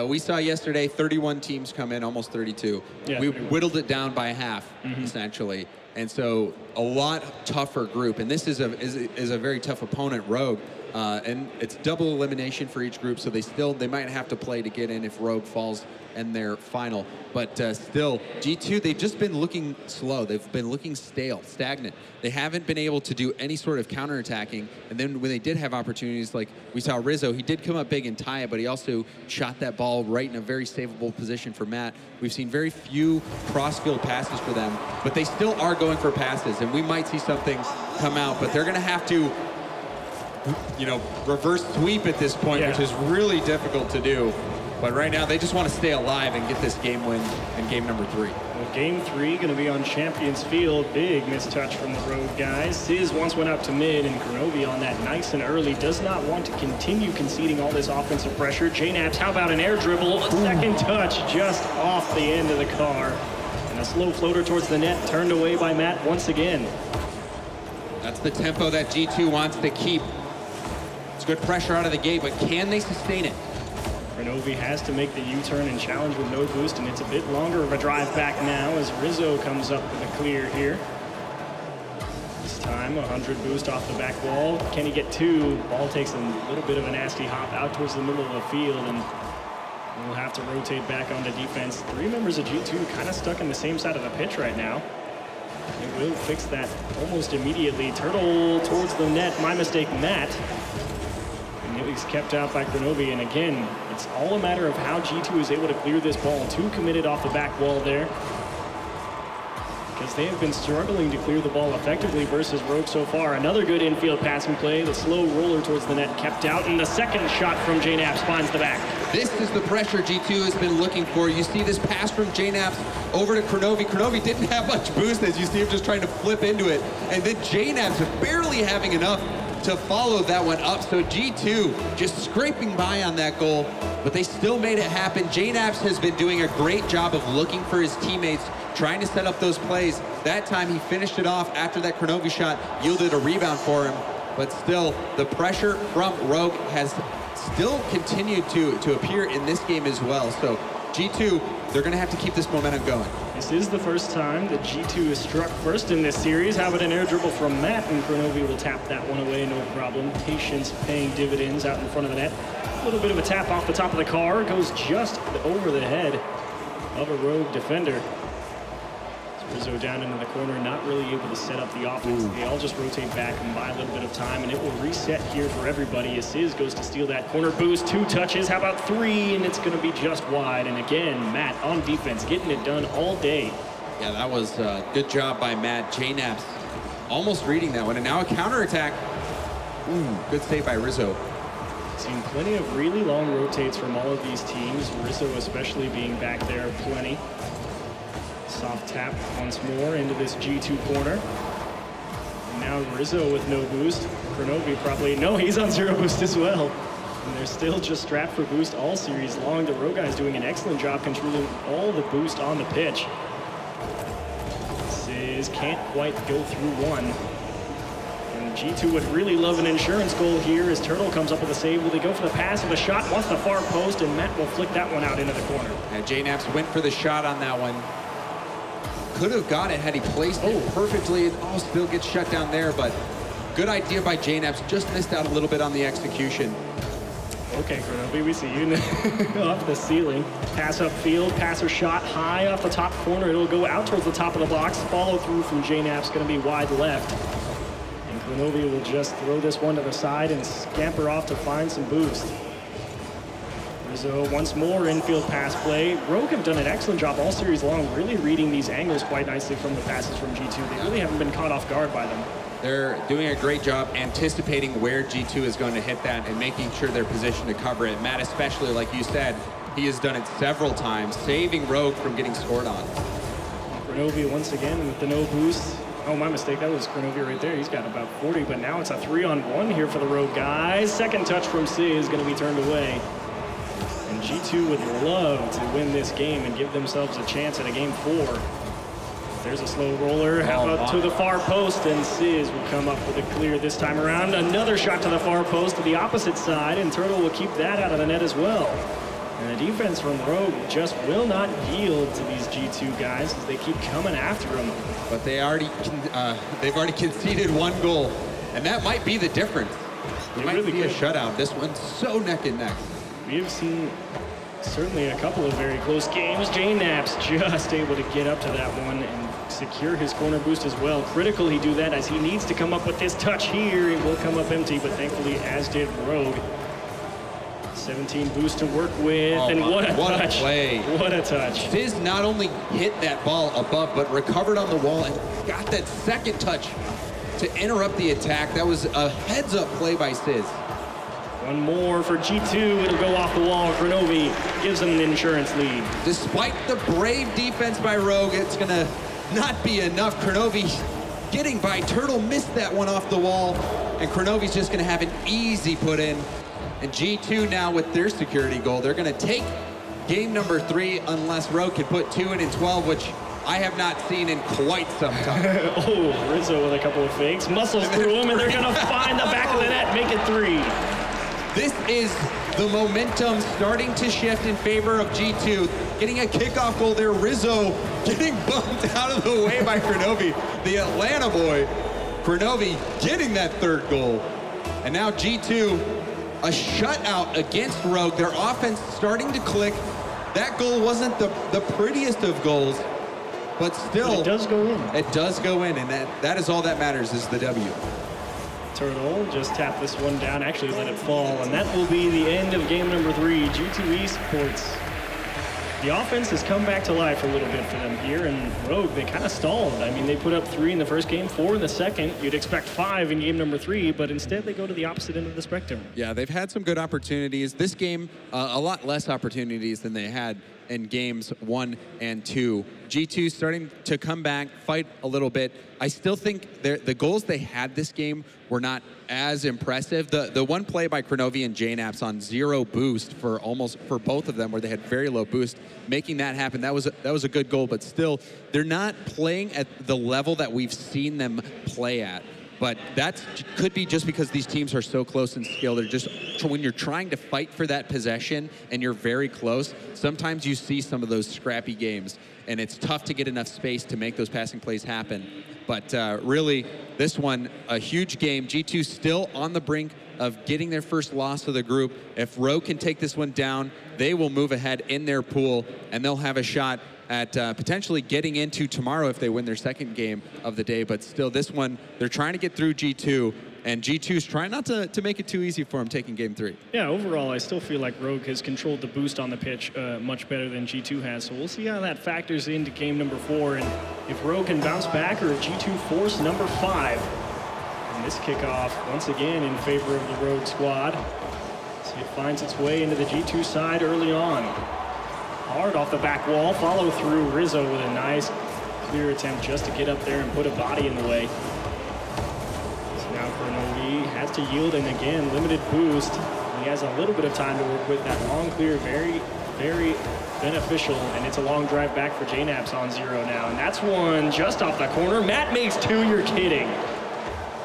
we saw yesterday 31 teams come in, almost 32. Yeah, we whittled it down by half, essentially. And so a lot tougher group. And this is a very tough opponent, Rogue. And it's double elimination for each group, so they might have to play to get in if Rogue falls in their final. But still, G2, they've just been looking slow. They've been looking stale, stagnant. They haven't been able to do any sort of counterattacking. And then when they did have opportunities, like we saw Rizzo, he did come up big and tie it, but he also shot that ball right in a very savable position for Matt. We've seen very few cross-field passes for them, but they still are going for passes, and we might see something come out, but they're going to have to, you know, reverse sweep at this point, which is really difficult to do. But right now, they just want to stay alive and get this game win in game number 3. Well, game 3 going to be on Champions Field. Big mistouch from the Rogue guys. Sizz once went up to mid, and Kronovi on that nice and early does not want to continue conceding all this offensive pressure. JNaps, how about an air dribble? A second touch just off the end of the car. And a slow floater towards the net, turned away by Matt once again. That's the tempo that G2 wants to keep. It's good pressure out of the gate, but can they sustain it? Kronovi has to make the U-turn and challenge with no boost, and it's a bit longer of a drive back now as Rizzo comes up with a clear here. This time, 100 boost off the back wall. Can he get 2? Ball takes a little bit of a nasty hop out towards the middle of the field, and we'll have to rotate back onto defense. 3 members of G2 kind of stuck in the same side of the pitch right now. They will fix that almost immediately. Turtle towards the net. My mistake, Matt. He's kept out by Kronovi, and again, it's all a matter of how G2 is able to clear this ball. 2 committed off the back wall there, because they have been struggling to clear the ball effectively versus Rogue so far. Another good infield passing play. The slow roller towards the net kept out, and the second shot from JNaps finds the back. This is the pressure G2 has been looking for. You see this pass from JNaps over to Kronovi. Kronovi didn't have much boost, as you see him just trying to flip into it, and then JNaps barely having enough to follow that one up. So G2 just scraping by on that goal, but they still made it happen. JNaps has been doing a great job of looking for his teammates, trying to set up those plays. That time he finished it off after that Kronovi shot yielded a rebound for him. But still, the pressure from Rogue has still continued to appear in this game as well. So G2, they're going to have to keep this momentum going. This is the first time that G2 is struck first in this series. How about an air dribble from Matt, and Kronovi will tap that one away, no problem. Patience paying dividends out in front of the net. A little bit of a tap off the top of the car. Goes just over the head of a Rogue defender. Rizzo down into the corner, not really able to set up the offense. They all just rotate back and buy a little bit of time, and it will reset here for everybody as Sizz goes to steal that corner boost. 2 touches, how about 3? And it's going to be just wide. And again, Matt on defense, getting it done all day. Yeah, that was a good job by Matt. JNaps almost reading that one, and now a counterattack. Good save by Rizzo. Seen plenty of really long rotates from all of these teams, Rizzo especially being back there plenty. Soft tap once more into this G2 corner. And now Rizzo with no boost. Kronovi probably, no, he's on 0 boost as well. And they're still just strapped for boost all series long. The Rogue guys doing an excellent job controlling all the boost on the pitch. Sizz can't quite go through one. And G2 would really love an insurance goal here as Turtle comes up with a save. Will they go for the pass or the shot? Wants the far post, and Matt will flick that one out into the corner. And JNaps went for the shot on that one. Could have got it had he placed it perfectly, and still gets shut down there, but good idea by JNaps. Just missed out a little bit on the execution. Okay, Kronovi, we see you off the ceiling. Pass upfield, passer shot high off the top corner. It'll go out towards the top of the box. Follow through from JNaps, going to be wide left. And Grenovi will just throw this one to the side and scamper off to find some boost. Rizzo once more infield pass play. Rogue have done an excellent job all series long, really reading these angles quite nicely from the passes from G2. They really haven't been caught off guard by them. They're doing a great job anticipating where G2 is going to hit that and making sure they're positioned to cover it. Matt, especially, like you said, he has done it several times, saving Rogue from getting scored on. Grenovi once again with the no boost. Oh, my mistake. That was Grenovi right there. He's got about 40, but now it's a 3-on-1 here for the Rogue guys. Second touch from Sid is going to be turned away. And G2 would love to win this game and give themselves a chance at a game 4. There's a slow roller, how about to the far post, and Sid will come up with a clear this time around. Another shot to the far post to the opposite side, and Turtle will keep that out of the net as well. And the defense from Rogue just will not yield to these G2 guys as they keep coming after them. But they've already conceded 1 goal, and that might be the difference. It might really be a shutout. This one's so neck and neck. We have seen certainly a couple of very close games. JNAP's just able to get up to that one and secure his corner boost as well. Critical he do that as he needs to come up with this touch here. It will come up empty, but thankfully as did Rogue. 17 boost to work with, and what a touch. Play. What a touch. Fizz not only hit that ball above, but recovered on the wall and got that second touch to interrupt the attack. That was a heads-up play by Sizz. One more for G2. It'll go off the wall. Grenovi gives them an insurance lead. Despite the brave defense by Rogue, it's going to not be enough. Grenovi getting by. Turtle missed that one off the wall, and Grenovi's just going to have an easy put in. And G2 now with their security goal, they're going to take game number 3 unless Rogue can put 2 in 12, which I have not seen in quite some time. Oh, Rizzo with a couple of fakes. Muscles through him, and they're going to find the back of the net, make it 3. This is the momentum starting to shift in favor of G2. Getting a kickoff goal there. Rizzo getting bumped out of the way by Grenovi, the Atlanta boy. Grenovi getting that 3rd goal. And now G2, a shutout against Rogue. Their offense starting to click. That goal wasn't the prettiest of goals, but still. But it does go in. It does go in, and that is all that matters, is the W. Turtle just tapped this one down, actually let it fall, and that will be the end of game number 3. G2 Esports. The offense has come back to life a little bit for them here, and Rogue, they kind of stalled. I mean, they put up 3 in the first game, 4 in the second. You'd expect 5 in game number 3, but instead they go to the opposite end of the spectrum. Yeah, they've had some good opportunities. This game, a lot less opportunities than they had in games 1 and 2. G2 starting to come back, fight a little bit. I still think the goals they had this game were not as impressive. The one play by Grenovi and JNAPS on 0 boost for both of them, where they had very low boost, making that happen, that was a good goal, but still, they're not playing at the level that we've seen them play at. But that could be just because these teams are so close in skill. They're just, when you're trying to fight for that possession and you're very close, sometimes you see some of those scrappy games, and it's tough to get enough space to make those passing plays happen. But really, this one, a huge game. G2 still on the brink of getting their first loss of the group. If Rogue can take this one down, they will move ahead in their pool, and they'll have a shot at potentially getting into tomorrow if they win their 2nd game of the day. But still, this one, they're trying to get through G2, and G2's trying not to make it too easy for them taking game 3. Yeah, overall, I still feel like Rogue has controlled the boost on the pitch much better than G2 has. So we'll see how that factors into game number 4, and if Rogue can bounce back or if G2 force number 5. And this kickoff, once again, in favor of the Rogue squad. So it finds its way into the G2 side early on. Hard off the back wall, follow through. Rizzo with a nice clear attempt just to get up there and put a body in the way. So now Grenovi has to yield, and again, limited boost. He has a little bit of time to work with. That long clear, very, very beneficial, and it's a long drive back for JNAPS on 0 now, and that's one just off the corner. Matt makes 2, you're kidding.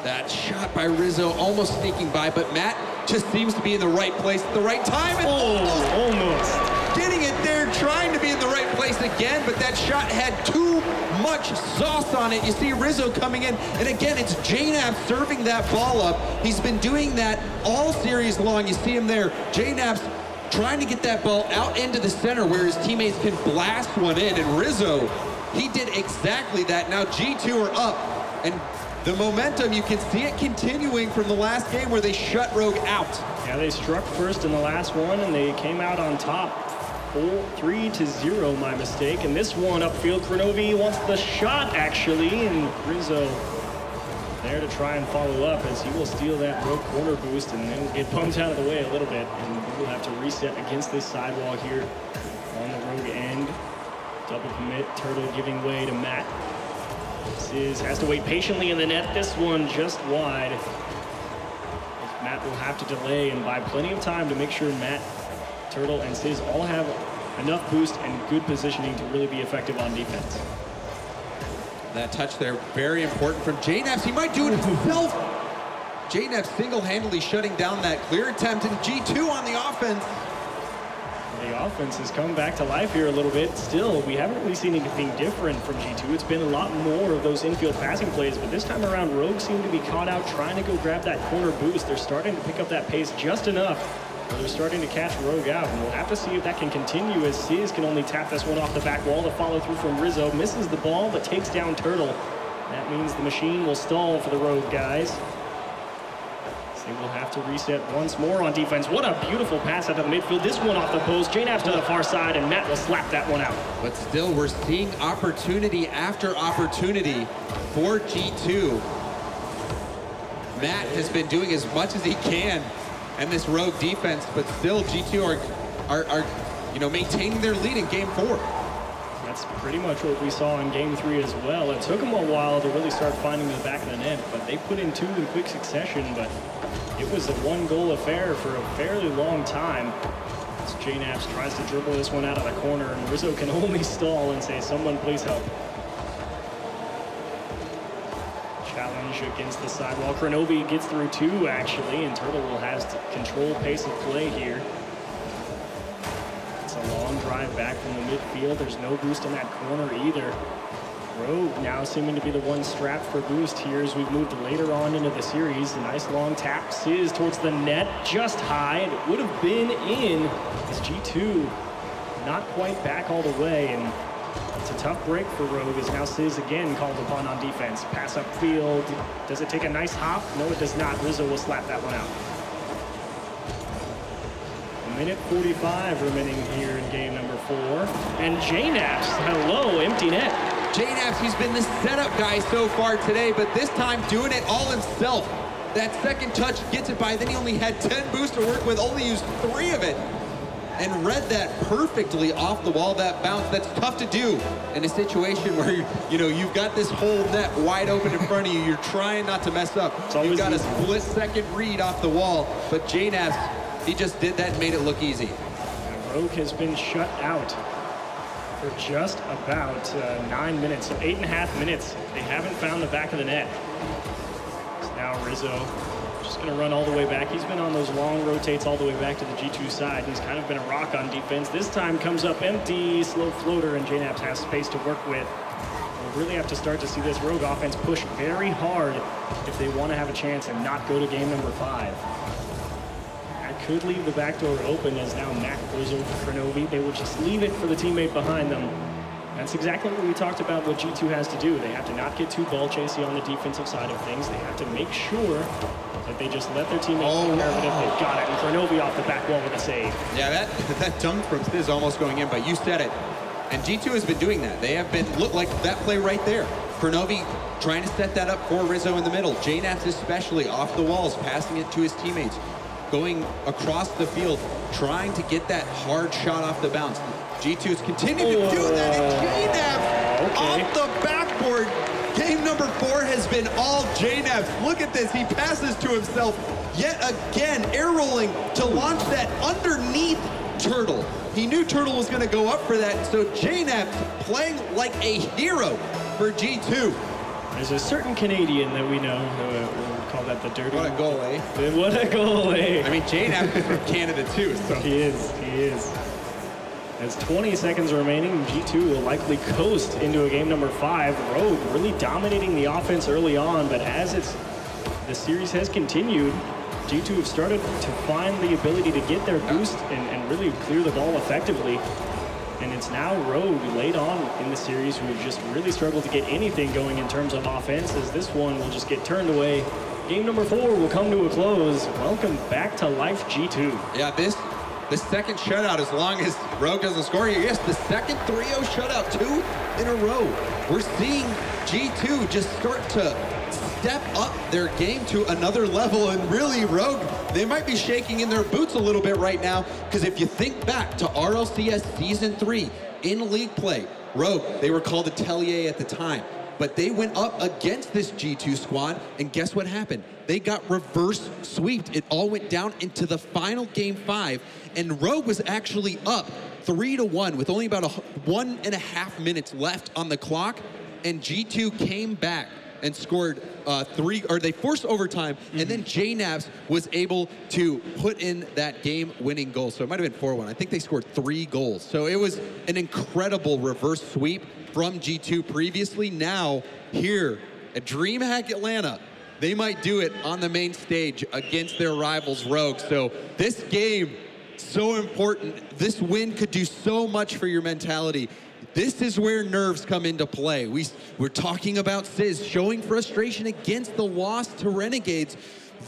That shot by Rizzo almost sneaking by, but Matt just seems to be in the right place at the right time. And almost. Getting it there, trying to be in the right place again, but that shot had too much sauce on it. You see Rizzo coming in, and again, it's JNAPS serving that ball up. He's been doing that all series long. You see him there. JNAPS trying to get that ball out into the center where his teammates can blast one in, and Rizzo, he did exactly that. Now G2 are up, and the momentum, you can see it continuing from the last game where they shut Rogue out. Yeah, they struck first in the last one, and they came out on top. 3-0, my mistake. And this one upfield, Kronovi wants the shot, actually, and Rizzo there to try and follow up as he will steal that Rogue corner boost and then get bumped out of the way a little bit. And we will have to reset against this sidewall here on the Rogue end. Double commit, Turtle giving way to Matt. Sizz has to wait patiently in the net. This one just wide. Matt will have to delay and buy plenty of time to make sure Matt, Turtle, and Sizz all have enough boost and good positioning to really be effective on defense. That touch there, very important from JNaps. He might do it himself. JNaps single-handedly shutting down that clear attempt, and G2 on the offense. The offense has come back to life here a little bit. Still, we haven't really seen anything different from G2. It's been a lot more of those infield passing plays, but this time around, Rogue seem to be caught out trying to go grab that corner boost. They're starting to pick up that pace just enough. They're starting to catch Rogue out, and we'll have to see if that can continue as Sizz can only tap this one off the back wall. The follow through from Rizzo misses the ball, but takes down Turtle. That means the machine will stall for the Rogue guys. So they will have to reset once more on defense. What a beautiful pass out of the midfield. This one off the post. JNaps to the far side, and Matt will slap that one out. But still, we're seeing opportunity after opportunity for G2. Matt has been doing as much as he can and this Rogue defense, but still G2 are maintaining their lead in game 4. That's pretty much what we saw in game 3 as well. It took them a while to really start finding the back of the net, but they put in 2 in quick succession, but it was a 1-goal affair for a fairly long time. As JNaps tries to dribble this one out of the corner, and Rizzo can only stall and say, someone please help. Challenge against the sidewall. Kronovi gets through 2, actually, and Turtle will have to control pace of play here. It's a long drive back from the midfield. There's no boost in that corner either. Rogue now seeming to be the one strapped for boost here as we've moved later on into the series. A nice long tap. Sizz towards the net, just high, and it would have been in. As G2 not quite back all the way, and it's a tough break for Rogue as now Sizz again called upon on defense. Pass upfield. Does it take a nice hop? No, it does not. Rizzo will slap that one out. 1:45 remaining here in game number 4. And JNaps, hello, empty net. JNaps, he's been the setup guy so far today, but this time doing it all himself. That second touch gets it by, then he only had 10 boosts to work with, only used 3 of it. And read that perfectly off the wall, that bounce. That's tough to do in a situation where, you've got this whole net wide open in front of you. You're trying not to mess up. You've got a split-second read off the wall, but JNaps, he just did that and made it look easy. And Rogue has been shut out for just about 9 minutes, so 8.5 minutes. They haven't found the back of the net. So now Rizzo just going to run all the way back. He's been on those long rotates all the way back to the G2 side. He's kind of been a rock on defense. This time comes up empty, slow floater, and JNaps has space to work with. We'll really have to start to see this Rogue offense push very hard if they want to have a chance and not go to game number 5. That could leave the back door open as now Matt goes over to Kronovi. They will just leave it for the teammate behind them. That's exactly what we talked about what G2 has to do. They have to not get too ball chasey on the defensive side of things. They have to make sure that they just let their teammates take care of it if they've got it. And Kronovi off the back wall with a save. Yeah, that dunk from Sizz almost going in, but you said it. And G2 has been doing that. They have been, look like that play right there. Kronovi trying to set that up for Rizzo in the middle. JNaps especially off the walls, passing it to his teammates. Going across the field, trying to get that hard shot off the bounce. G2 is continuing to do that, and JNaps off the backboard. Game number 4 has been all JNaps. Look at this, he passes to himself yet again, air rolling to launch that underneath Turtle. He knew Turtle was gonna go up for that, so JNaps playing like a hero for G2. There's a certain Canadian that we know, we'll call that the dirty. What a goal, eh? What a goal, eh? I mean, JNaps is from Canada too, so. He is. As 20 seconds remaining, G2 will likely coast into a game number 5. Rogue really dominating the offense early on, but as the series has continued, G2 have started to find the ability to get their boost and really clear the ball effectively. And it's now Rogue late on in the series who have just really struggled to get anything going in terms of offense, as this one will just get turned away. Game number 4 will come to a close. Welcome back to life, G2. Yeah, the second shutout, as long as Rogue doesn't score here. Yes, the second 3-0 shutout, 2 in a row. We're seeing G2 just start to step up their game to another level, and really Rogue, they might be shaking in their boots a little bit right now, because if you think back to RLCS Season 3 in league play, Rogue, they were called Atelier at the time, but they went up against this G2 squad, and guess what happened? They got reverse sweeped. It all went down into the final Game 5, and Rogue was actually up 3-1 with only about 1.5 minutes left on the clock, and G2 came back and scored they forced overtime, and then JNaps was able to put in that game-winning goal. So it might have been 4-1. I think they scored 3 goals. So it was an incredible reverse sweep from G2 previously. Now, here at DreamHack Atlanta, they might do it on the main stage against their rivals, Rogue. So this game, so important. This win could do so much for your mentality. This is where nerves come into play. We're talking about Sizz showing frustration against the loss to Renegades.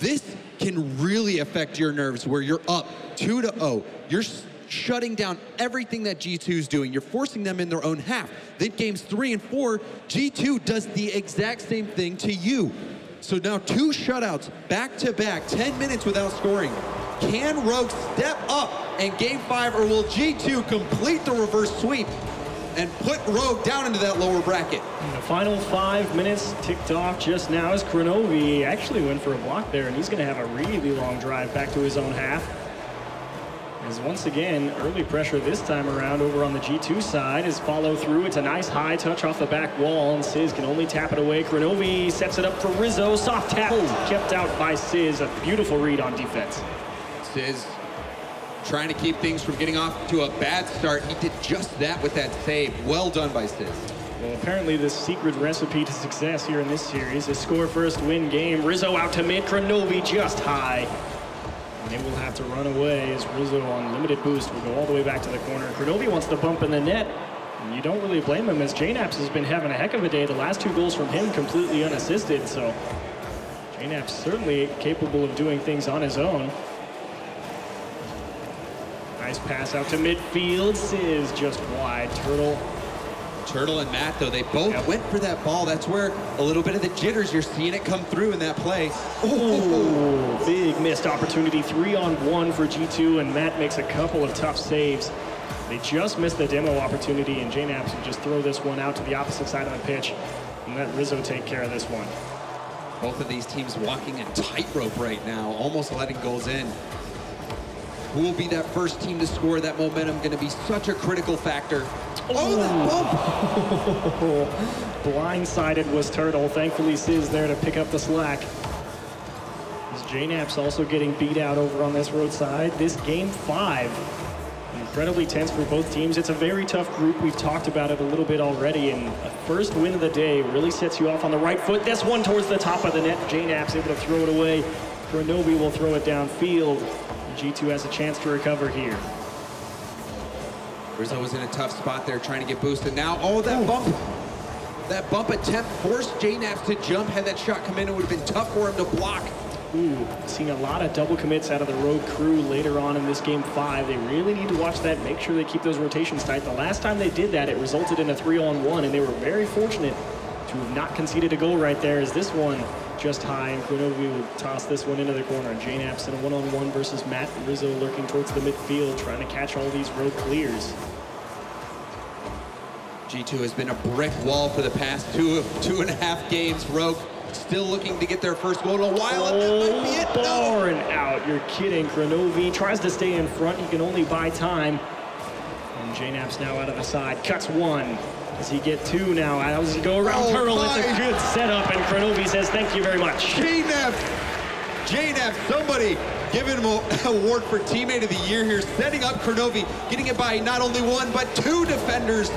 This can really affect your nerves where you're up 2-0. You're shutting down everything that G2 is doing. You're forcing them in their own half. Then games 3 and 4, G2 does the exact same thing to you. So now 2 shutouts back to back, 10 minutes without scoring. Can Rogue step up in Game 5, or will G2 complete the reverse sweep and put Rogue down into that lower bracket? And the final 5 minutes ticked off just now as Kronovi actually went for a block there, and he's going to have a really long drive back to his own half. As once again, early pressure this time around over on the G2 side is follow through. It's a nice high touch off the back wall, and Sizz can only tap it away. Kronovi sets it up for Rizzo. Soft tap kept out by Sizz. A beautiful read on defense. Sizz trying to keep things from getting off to a bad start. He did just that with that save. Well done by Sizz. Well, apparently the secret recipe to success here in this series is score first, win game. Rizzo out to mid, Kronovi just high. And they will have to run away as Rizzo on limited boost will go all the way back to the corner. Kronovi wants to bump in the net, and you don't really blame him, as JNaps has been having a heck of a day. The last 2 goals from him completely unassisted, so JNaps certainly capable of doing things on his own. Nice pass out to midfield. Sizz just wide. Turtle and Matt, though, they both went for that ball. That's where a little bit of the jitters, you're seeing it come through in that play. Oh, big missed opportunity. 3-on-1 for G2, and Matt makes a couple of tough saves. They just missed the demo opportunity, and JNaps will just throw this one out to the opposite side of the pitch and let Rizzo take care of this one. Both of these teams walking a tightrope right now, almost letting goals in. Who will be that first team to score? That momentum going to be such a critical factor. Oh, that bump! Blindsided was Turtle. Thankfully, Sizz there to pick up the slack. As JNaps also getting beat out over on this roadside. This Game 5, incredibly tense for both teams. It's a very tough group. We've talked about it a little bit already, and a first win of the day really sets you off on the right foot. This one towards the top of the net. JNaps able to throw it away. Kronovi will throw it downfield. G2 has a chance to recover here. Rizzo was in a tough spot there trying to get boosted. Now, that bump attempt forced JNaps to jump. Had that shot come in, it would have been tough for him to block. Ooh, seeing a lot of double commits out of the Rogue crew later on in this Game 5. They really need to watch that, make sure they keep those rotations tight. The last time they did that, it resulted in a 3-on-1, and they were very fortunate to have not conceded a goal right there, as this one just high, and Kronovi will toss this one into the corner. JNaps in a 1-on-1 versus Matt. Rizzo lurking towards the midfield, trying to catch all these Rogue clears. G2 has been a brick wall for the past 2.5 games. Rogue still looking to get their first goal in a while. And out. You're kidding. Kronovi tries to stay in front. He can only buy time. And JNaps now out of the side. Cuts one. Does he get 2 now? How does he go around Turtle? It's a good setup, and Kronovi says thank you very much. JNaps, somebody giving him an award for Teammate of the Year here, setting up Kronovi, getting it by not only 1, but 2 defenders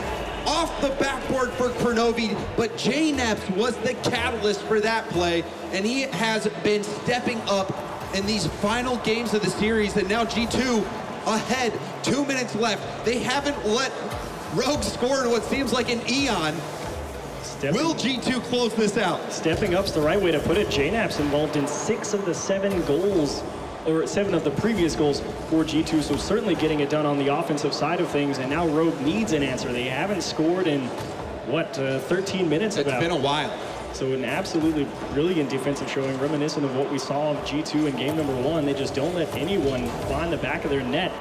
off the backboard for Kronovi, but JNaps was the catalyst for that play, and he has been stepping up in these final games of the series, and now G2 ahead, 2 minutes left. They haven't let Rogue scored what seems like an eon. Will G2 close this out? Stepping up's the right way to put it. JNAP's involved in 6 of the 7 goals, or 7 of the previous goals for G2, so certainly getting it done on the offensive side of things, and now Rogue needs an answer. They haven't scored in, what, 13 minutes? It's been a while. So an absolutely brilliant defensive showing, reminiscent of what we saw of G2 in game number 1. They just don't let anyone find the back of their net.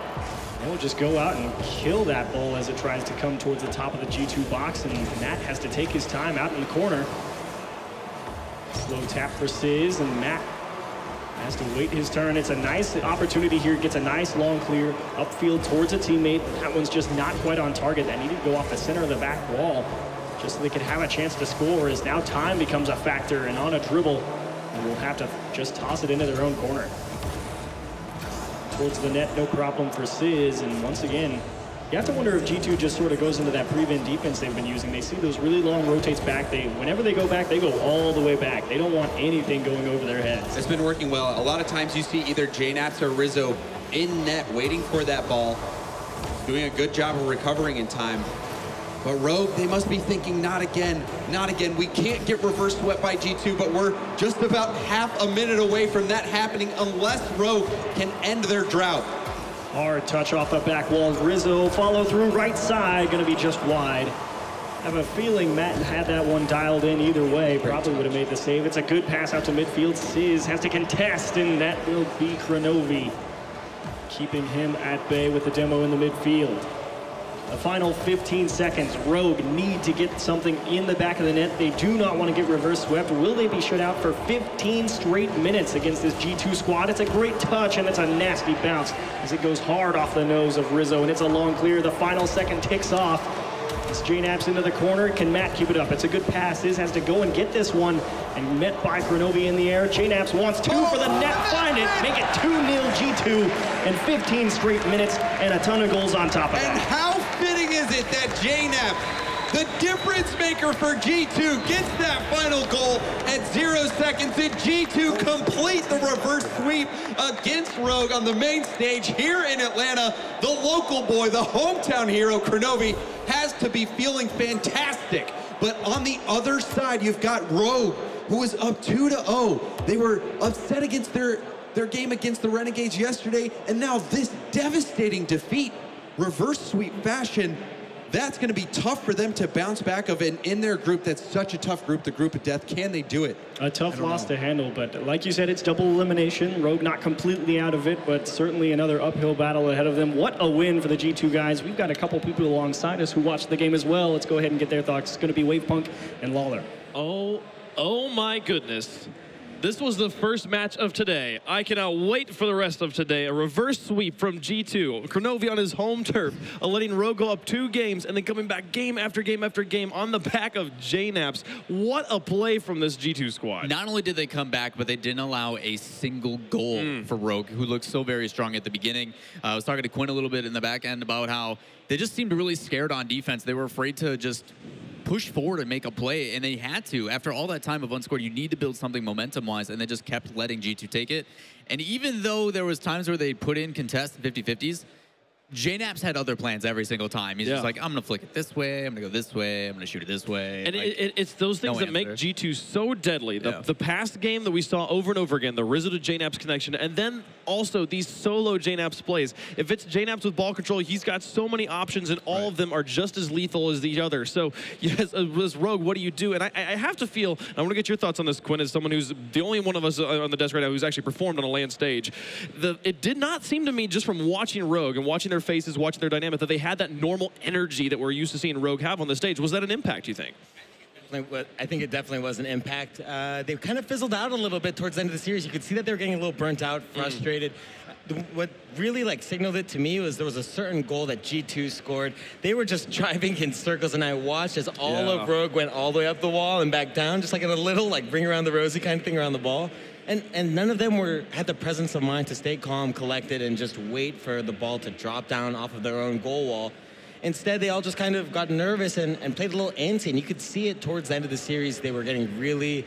They'll just go out and kill that ball as it tries to come towards the top of the G2 box, and Matt has to take his time out in the corner. Slow tap for Sizz, and Matt has to wait his turn. It's a nice opportunity here. Gets a nice long clear upfield towards a teammate. That one's just not quite on target. That needed to go off the center of the back wall just so they could have a chance to score, as now time becomes a factor, and on a dribble, and will have to just toss it into their own corner. Towards the net, no problem for Sizz, and once again, you have to wonder if G2 just sort of goes into that prevent defense they've been using. They see those really long rotates back. Whenever they go back, they go all the way back. They don't want anything going over their heads. It's been working well. A lot of times you see either JNAPs or Rizzo in net waiting for that ball, doing a good job of recovering in time. But Rogue, they must be thinking, not again, not again. We can't get reverse swept by G2, but we're just about half a minute away from that happening unless Rogue can end their drought. Hard touch off the back wall. Rizzo follow through right side, gonna be just wide. I have a feeling Matt had that one dialed in either way. Probably would have made the save. It's a good pass out to midfield. Sizz has to contest, and that will be Kronovi, keeping him at bay with the demo in the midfield. The final 15 seconds, Rogue need to get something in the back of the net. They do not want to get reverse swept. Will they be shut out for 15 straight minutes against this G2 squad? It's a great touch, and it's a nasty bounce as it goes hard off the nose of Rizzo, and it's a long clear. The final second ticks off. It's JNAPs into the corner. Can Matt keep it up? It's a good pass. Sizz has to go and get this one, and met by Kronovi in the air. JNAPs wants 2 for the net. Find it. Make it 2-0 G2, and 15 straight minutes, and a ton of goals on top of that. And how fitting is it that JNAP, the difference maker for G2, gets that final goal at 0 seconds, and G2 complete the reverse sweep against Rogue on the main stage here in Atlanta. The local boy, the hometown hero, Kronovi, has to be feeling fantastic. But on the other side, you've got Rogue, who is up 2-0. They were upset against their game against the Renegades yesterday, and now this devastating defeat, reverse sweep fashion. That's going to be tough for them to bounce back of, and in their group, that's such a tough group, the group of death. Can they do it? A tough loss to handle, but like you said, it's double elimination. Rogue not completely out of it, but certainly another uphill battle ahead of them. What a win for the G2 guys. We've got a couple people alongside us who watched the game as well. Let's go ahead and get their thoughts. It's going to be Wavepunk and Lawler. Oh my goodness. This was the first match of today. I cannot wait for the rest of today. A reverse sweep from G2. Kronovi on his home turf, letting Rogue go up 2 games and then coming back game after game after game on the back of JNAPs. What a play from this G2 squad. Not only did they come back, but they didn't allow a single goal for Rogue, who looked so very strong at the beginning. I was talking to Quinn a little bit in the back end about how they just seemed really scared on defense. They were afraid to just push forward and make a play, and they had to. After all that time of unscored, you need to build something momentum-wise, and they just kept letting G2 take it. And even though there was times where they put in contest 50-50s, JNAPs had other plans every single time. He's just like, I'm going to flick it this way, I'm going to go this way, I'm going to shoot it this way. And like, it's those things that make G2 so deadly. The past game that we saw over and over again, the Rizzo to JNAPs connection, and then also these solo JNAPs plays. If it's JNAPs with ball control, he's got so many options, and all of them are just as lethal as the other. So, yes, as Rogue, what do you do? And I have to feel, I want to get your thoughts on this, Quinn, as someone who's the only one of us on the desk right now who's actually performed on a LAN stage. It did not seem to me, just from watching Rogue and watching their faces, watching their dynamic, that they had that normal energy that we're used to seeing Rogue have on the stage. Was that an impact, you think? I think it definitely was an impact. They kind of fizzled out a little bit towards the end of the series. You could see that they were getting a little burnt out, frustrated. What really signaled it to me was there was a certain goal that G2 scored. They were just driving in circles, and I watched as all of Rogue went all the way up the wall and back down, just like in a little bring around the rosy kind of thing around the ball. And none of them had the presence of mind to stay calm, collected, and just wait for the ball to drop down off of their own goal wall. Instead, they all just kind of got nervous and played a little antsy. And you could see it towards the end of the series. They were getting really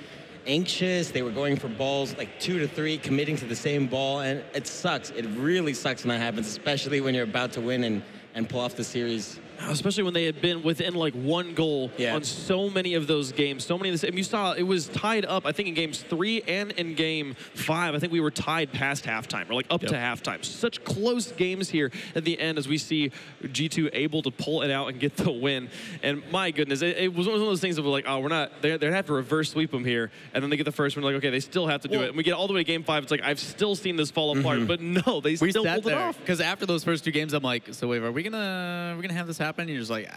anxious. They were going for balls 2 to 3, committing to the same ball. And it sucks. It really sucks when that happens, especially when you're about to win and pull off the series Especially when they had been within like one goal on so many of those games. So many of the same. You saw it was tied up, I think, in games 3 and in game 5. I think we were tied past halftime, or like up to halftime. Such close games here at the end as we see G2 able to pull it out and get the win. And my goodness, it was one of those things that were like, oh, we're not, they'd have to reverse sweep them here. And then they get the first one, like, okay, they still have to do it. And we get all the way to game 5. It's like, I've still seen this fall apart. But no, they still pulled it off. Because after those first 2 games, I'm like, so wait, are we gonna have this happen? And you're just like,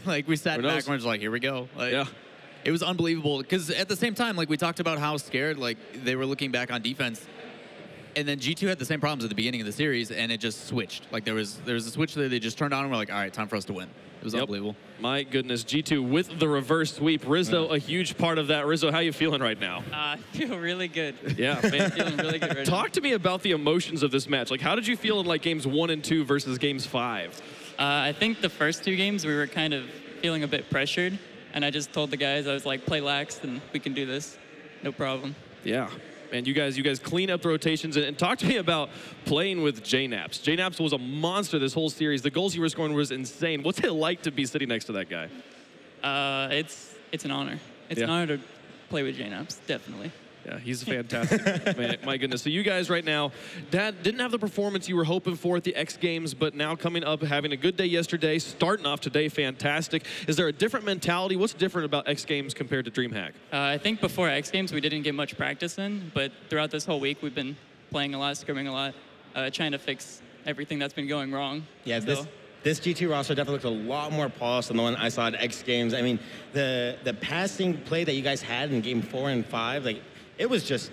like we sat back and we're just like, here we go. Like, it was unbelievable. Because at the same time, like we talked about how scared like they were looking back on defense. And then G2 had the same problems at the beginning of the series, and it just switched. Like there was a switch that they just turned on, and we're like, all right, time for us to win. It was unbelievable. My goodness, G2 with the reverse sweep. Rizzo, a huge part of that. Rizzo, how you feeling right now? I feel really good. Yeah, man. Feeling really good right Talk to me about the emotions of this match. Like, how did you feel in like games 1 and 2 versus games 5? I think the first 2 games we were kind of feeling a bit pressured, and I just told the guys, I was like, play lax and we can do this. No problem. Yeah. And you guys clean up the rotations and talk to me about playing with JNaps. JNaps was a monster this whole series. The goals he was scoring was insane. What's it like to be sitting next to that guy? It's an honor. It's an honor to play with JNaps, definitely. Yeah, he's fantastic. Man, my goodness. So you guys right now, Dad didn't have the performance you were hoping for at the X Games, but now coming up, having a good day yesterday, starting off today, fantastic. Is there a different mentality? What's different about X Games compared to DreamHack? I think before X Games, we didn't get much practice in, but throughout this whole week, we've been playing a lot, scrimming a lot, trying to fix everything that's been going wrong. Yeah, this G2 roster definitely looked a lot more polished than the one I saw at X Games. I mean, the passing play that you guys had in game 4 and 5, like, it was just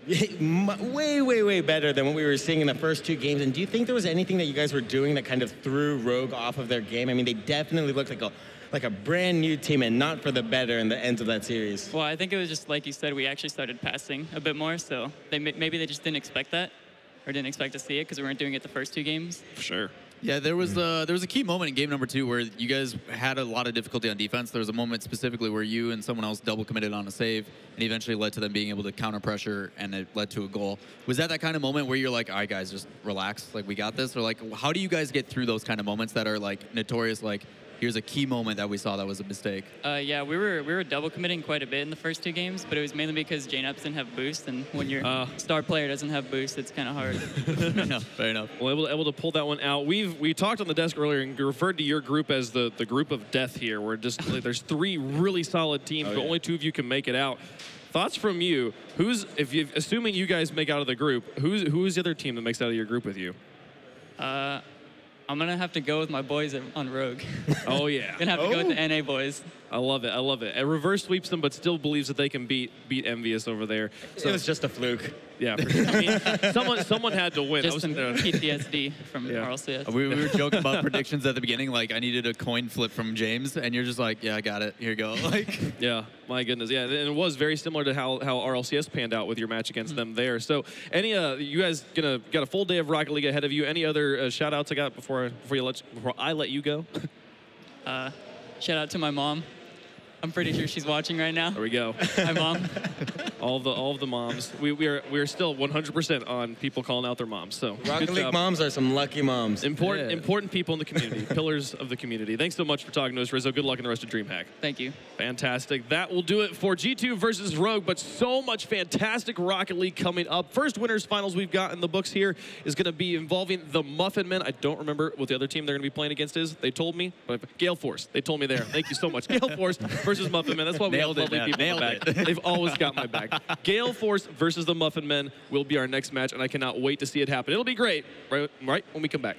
way, way, way better than what we were seeing in the first 2 games. And do you think there was anything that you guys were doing that kind of threw Rogue off of their game? I mean, they definitely looked like a brand new team, and not for the better in the end of that series. Well, I think it was just like you said, we actually started passing a bit more, so maybe they just didn't expect that, or didn't expect to see it because we weren't doing it the first 2 games. For sure. Yeah, there was a key moment in game number 2 where you guys had a lot of difficulty on defense. There was a moment specifically where you and someone else double committed on a save, and eventually led to them being able to counter pressure, and it led to a goal. Was that kind of moment where you're like, all right, guys, just relax, like we got this? Or like, how do you guys get through those kind of moments that are like notorious, like here's a key moment that we saw that was a mistake? Yeah, we were double committing quite a bit in the first 2 games, but it was mainly because JNaps didn't have boost, and when your star player doesn't have boost, it's kind of hard. Fair enough. Well, able to pull that one out. We talked on the desk earlier and referred to your group as the group of death here, where just there's 3 really solid teams, but only 2 of you can make it out. Thoughts from you? Assuming you guys make out of the group, who's the other team that makes out of your group with you? I'm going to have to go with my boys on Rogue. Oh, yeah. Going to have to go with the NA boys. I love it. I love it. It reverse sweeps them, but still believes that they can beat Envious over there. So, it was just a fluke. Yeah. I mean, someone had to win. Just some PTSD from RLCS. We were joking about predictions at the beginning. Like, I needed a coin flip from James, and you're just like, yeah, I got it. Here you go. Like, yeah. My goodness. Yeah, and it was very similar to how RLCS panned out with your match against them there. So, you guys got a full day of Rocket League ahead of you. Any other shout outs I got before I let you go? Shout out to my mom. I'm pretty sure she's watching right now. There we go. Hi, Mom. all of the moms. We are still 100% on people calling out their moms. So Rocket League moms are some lucky moms. Important people in the community, pillars of the community. Thanks so much for talking to us, Rizzo. Good luck in the rest of DreamHack. Thank you. Fantastic. That will do it for G2 versus Rogue, but so much fantastic Rocket League coming up. First winners finals we've got in the books here is going to be involving the Muffin Men. I don't remember what the other team they're going to be playing against is. They told me, but Gale Force. They told me there. Thank you so much. Gale Force versus Muffin Men. That's why we have lovely people in the back. They've always got my back. Gale Force versus the Muffin Men will be our next match, and I cannot wait to see it happen. It'll be great, right when we come back.